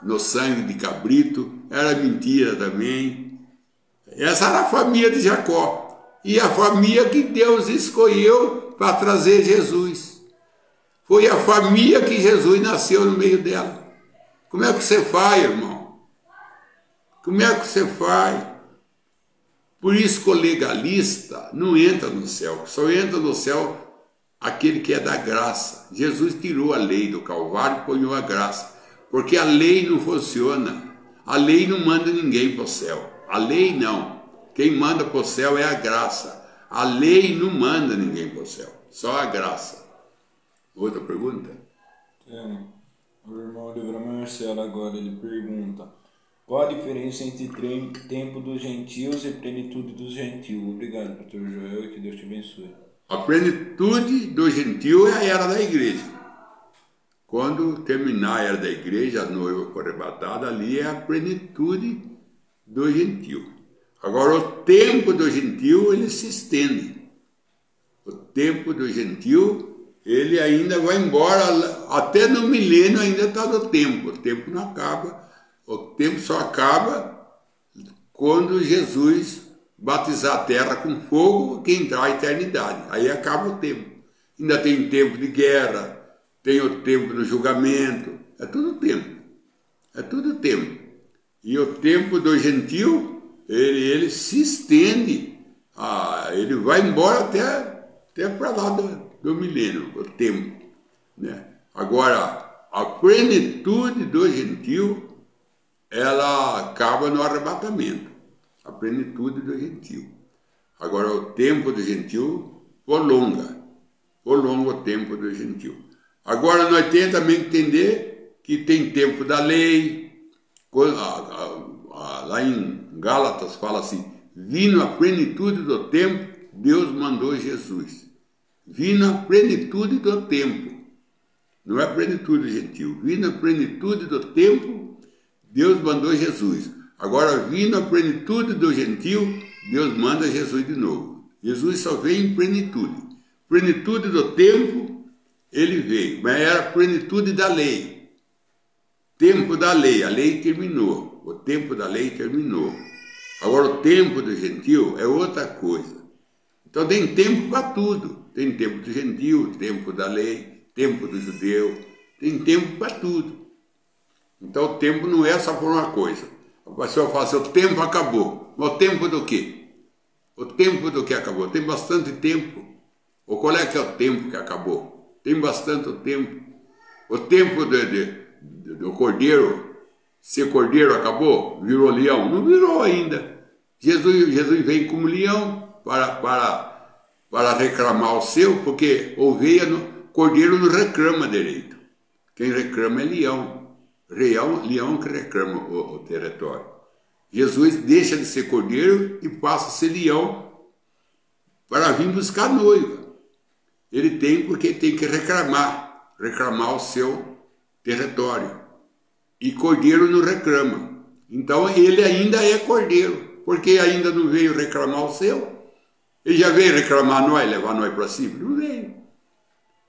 no sangue de cabrito, era mentira também. Essa era a família de Jacó. E a família que Deus escolheu para trazer Jesus. Foi a família que Jesus nasceu no meio dela. Como é que você faz, irmão? Como é que você faz? Por isso que o legalista não entra no céu. Só entra no céu aquele que é da graça. Jesus tirou a lei do Calvário e ponhou a graça. Porque a lei não funciona. A lei não manda ninguém para o céu. A lei não. Quem manda para o céu é a graça. A lei não manda ninguém para o céu. Só a graça. Outra pergunta? O irmão Oliveira Marcelo agora, ele pergunta: qual a diferença entre tempo dos gentios e plenitude dos gentios? Obrigado, pastor Joel, e que Deus te abençoe. A plenitude do gentio é a era da igreja. Quando terminar a era da igreja, a noiva for arrebatada, ali é a plenitude do gentio. Agora, o tempo do gentio, ele se estende. O tempo do gentio, ele ainda vai embora, até no milênio ainda está no tempo. O tempo não acaba. O tempo só acaba quando Jesus batizar a terra com fogo e entrar a eternidade. Aí acaba o tempo. Ainda tem tempo de guerra, tem o tempo do julgamento. É tudo tempo. É tudo tempo. E o tempo do gentio, ele se estende, ele vai embora até para lá do milênio, o tempo. Né? Agora, a plenitude do gentio, ela acaba no arrebatamento. A plenitude do gentio. Agora, o tempo do gentio prolonga o tempo do gentio. Agora, nós temos também que entender que tem tempo da lei. Lá em Gálatas fala assim: vindo a plenitude do tempo, Deus mandou Jesus. Vindo a plenitude do tempo. Não é a plenitude do gentio. Vindo a plenitude do tempo, Deus mandou Jesus. Agora, vindo a plenitude do gentio, Deus manda Jesus de novo. Jesus só veio em plenitude. Plenitude do tempo, ele veio. Mas era a plenitude da lei. Tempo da lei. A lei terminou. O tempo da lei terminou. Agora, o tempo do gentio é outra coisa. Então, tem tempo para tudo. Tem tempo do gentio, tempo da lei, tempo do judeu. Tem tempo para tudo. Então, o tempo não é só por uma coisa. A pessoa fala assim: o tempo acabou. Mas o tempo do quê? O tempo do que acabou? Tem bastante tempo. Ou qual é que é o tempo que acabou? Tem bastante tempo. O tempo do cordeiro, ser cordeiro acabou? Virou leão? Não virou ainda. Jesus veio como leão para reclamar o seu, porque ovelha, cordeiro não reclama direito. Quem reclama é leão. Leão que reclama o território. Jesus deixa de ser cordeiro e passa a ser leão para vir buscar a noiva. Ele tem porque tem que reclamar o seu território. E cordeiro não reclama. Então ele ainda é cordeiro, porque ainda não veio reclamar o seu. Ele já veio reclamar nós, levar nós para cima? Não veio.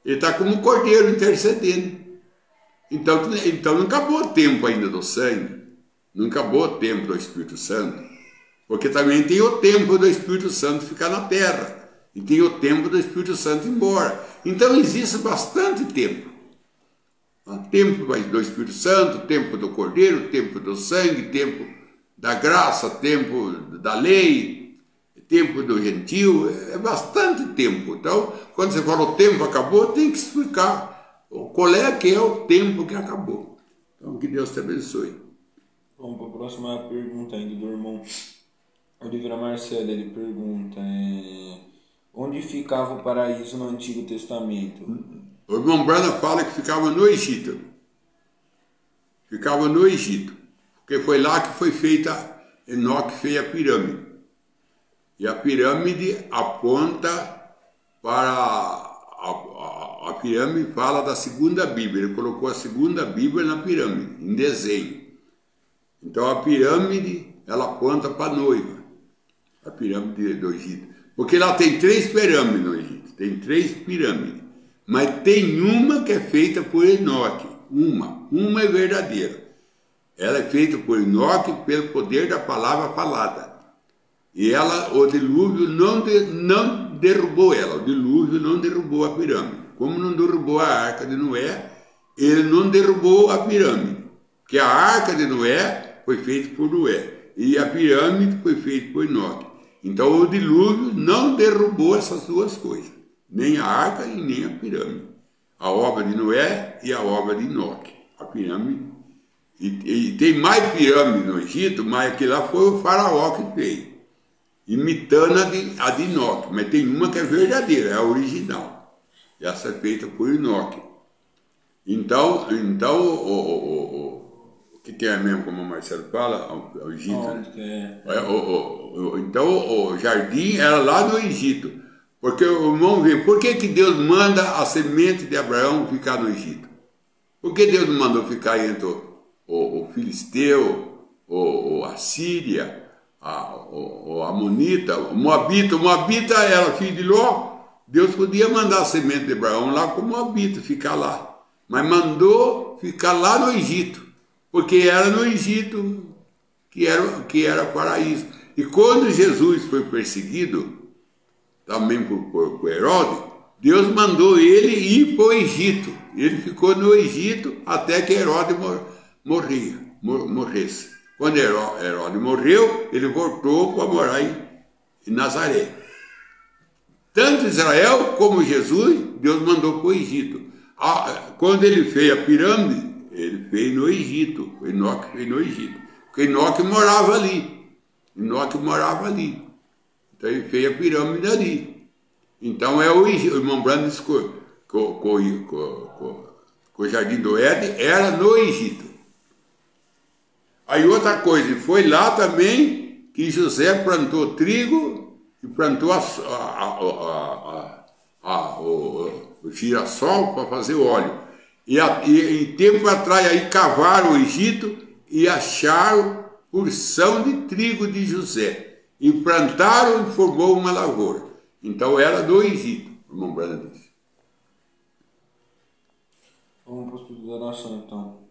Ele está como cordeiro intercedendo. Então não acabou o tempo ainda do sangue, não acabou o tempo do Espírito Santo, porque também tem o tempo do Espírito Santo ficar na terra, e tem o tempo do Espírito Santo ir embora. Então existe bastante tempo. Tempo do Espírito Santo, tempo do Cordeiro, tempo do sangue, tempo da graça, tempo da lei, tempo do gentio, é bastante tempo. Então, quando você fala o tempo acabou, tem que explicar qual é que é o tempo que acabou. Então, que Deus te abençoe. Vamos para a próxima pergunta ainda do irmão Oliveira Marcelo. Ele pergunta: onde ficava o paraíso no Antigo Testamento? O irmão Branham fala que ficava no Egito. Ficava no Egito. Porque foi lá que foi feita, Enoque fez a pirâmide. E a pirâmide aponta para... A pirâmide fala da segunda Bíblia. Ele colocou a segunda Bíblia na pirâmide, em desenho. Então a pirâmide, ela aponta para a noiva. A pirâmide do Egito. Porque lá tem 3 pirâmides no Egito. Tem 3 pirâmides. Mas tem uma que é feita por Enoque. Uma é verdadeira. Ela é feita por Enoque pelo poder da palavra falada. E o dilúvio não derrubou ela. O dilúvio não derrubou a pirâmide. Como não derrubou a arca de Noé, ele não derrubou a pirâmide. Porque a arca de Noé foi feita por Noé. E a pirâmide foi feita por Enoque. Então o dilúvio não derrubou essas duas coisas. Nem a arca e nem a pirâmide. A obra de Noé e a obra de Enoque. A pirâmide. E tem mais pirâmide no Egito, mas aquilo lá foi o faraó que fez. Imitando a de Enoque. Mas tem uma que é verdadeira, é a original. Essa é feita por Enoque. Então o que é mesmo, como o Marcelo fala? O Egito, né? Então o jardim era lá no Egito. Porque o irmão vê, por que Deus manda a semente de Abraão ficar no Egito? Por que Deus não mandou ficar entre o Filisteu, a Síria, o Amonita, o Moabita? O Moabita era filho de Ló. Deus podia mandar a semente de Abraão lá como Moabita, ficar lá. Mas mandou ficar lá no Egito, porque era no Egito que era o paraíso. E quando Jesus foi perseguido, também por Herodes, Deus mandou ele ir para o Egito. Ele ficou no Egito até que Herodes morresse. Quando Herodes morreu, ele voltou para morar em Nazaré. Tanto Israel como Jesus, Deus mandou para o Egito. Quando ele fez a pirâmide, ele fez no Egito. O Enoque fez no Egito. Porque Enoque morava ali. Então ele fez a pirâmide ali. Então o irmão Brando disse que o Jardim do Éden era no Egito. Aí outra coisa, foi lá também que José plantou trigo e plantou o girassol para fazer óleo. E em tempo atrás aí cavaram o Egito e acharam porção de trigo de José. E plantaram e formou uma lavoura. Então era do Egito, o irmão Brando disse. Vamos para o estudo da oração então.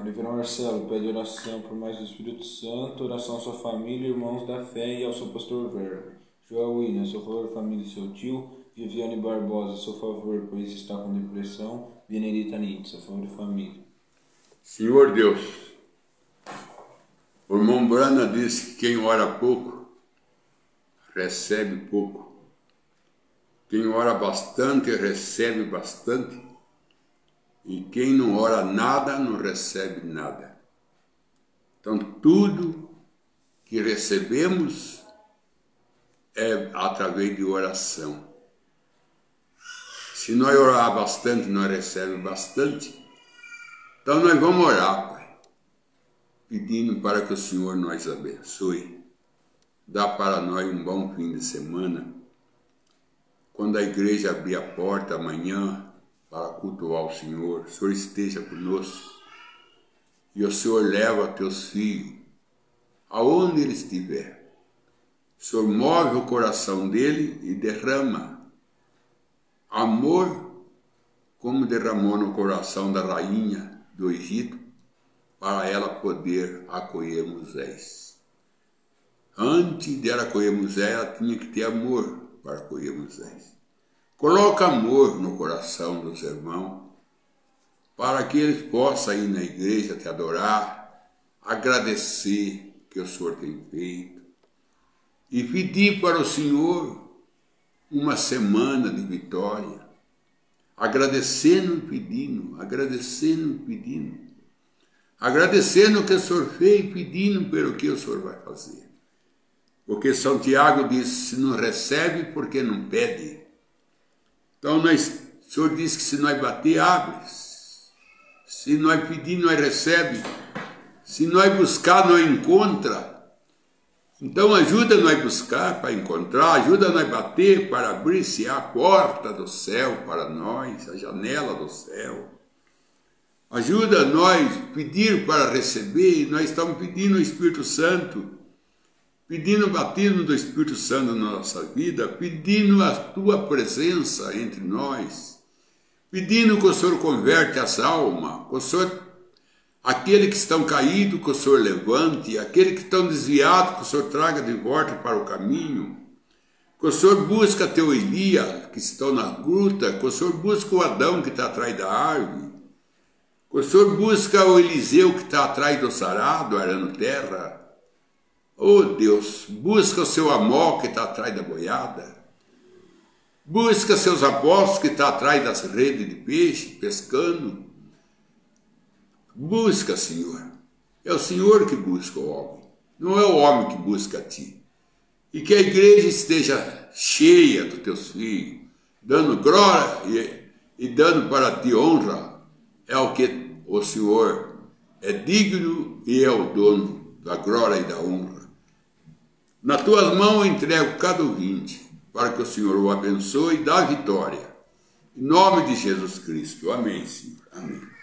Oliveira Marcelo pede oração por mais do Espírito Santo, oração à sua família, irmãos da fé e ao seu pastor Verbo. Joel William, seu favor, família e seu tio. Viviane Barbosa, seu favor, pois está com depressão. Benedita Nietzsche, seu favor, família. Senhor Deus, o irmão Brana disse que quem ora pouco, recebe pouco. Quem ora bastante, recebe bastante. E quem não ora nada, não recebe nada. Então, tudo que recebemos é através de oração. Se nós orar bastante, nós recebemos bastante. Então, nós vamos orar, Pai, pedindo para que o Senhor nos abençoe. Dá para nós um bom fim de semana. Quando a igreja abrir a porta amanhã para cultuar o Senhor esteja conosco. E o Senhor leva teus filhos aonde ele estiver. O Senhor move o coração dele e derrama amor como derramou no coração da rainha do Egito para ela poder acolher Moisés. Antes de ela acolher Moisés, ela tinha que ter amor para acolher Moisés. Coloca amor no coração dos irmãos, para que eles possam ir na igreja te adorar, agradecer o que o Senhor tem feito, e pedir para o Senhor uma semana de vitória, agradecendo e pedindo, agradecendo o que o Senhor fez e pedindo pelo que o Senhor vai fazer. Porque São Tiago diz, se não recebe, porque não pede. Então, o Senhor diz que se nós bater, abre. Se nós pedir, nós recebe. Se nós buscar, nós encontra. Então, ajuda nós buscar para encontrar, ajuda nós bater para abrir-se a porta do céu para nós, a janela do céu. Ajuda nós pedir para receber, nós estamos pedindo o Espírito Santo, pedindo o batismo do Espírito Santo na nossa vida, pedindo a tua presença entre nós, pedindo que o Senhor converte as almas, que o Senhor Aquele que estão caídos, que o Senhor levante. Aquele que estão desviados, que o Senhor traga de volta para o caminho. Que o Senhor busca teu Elias, que estão na gruta. Que o Senhor busca o Adão, que está atrás da árvore. Que o Senhor busca o Eliseu, que está atrás do sarado, arando terra. Oh Deus, busca o seu Amó, que está atrás da boiada. Busca seus apóstolos, que está atrás das redes de peixe, pescando. Busca, Senhor. É o Senhor que busca o homem. Não é o homem que busca a ti. E que a igreja esteja cheia dos teus filhos, dando glória e dando para ti honra. É o que o Senhor é digno e é o dono da glória e da honra. Nas tuas mãos eu entrego cada ouvinte, para que o Senhor o abençoe e dê a vitória. Em nome de Jesus Cristo. Amém, Senhor. Amém.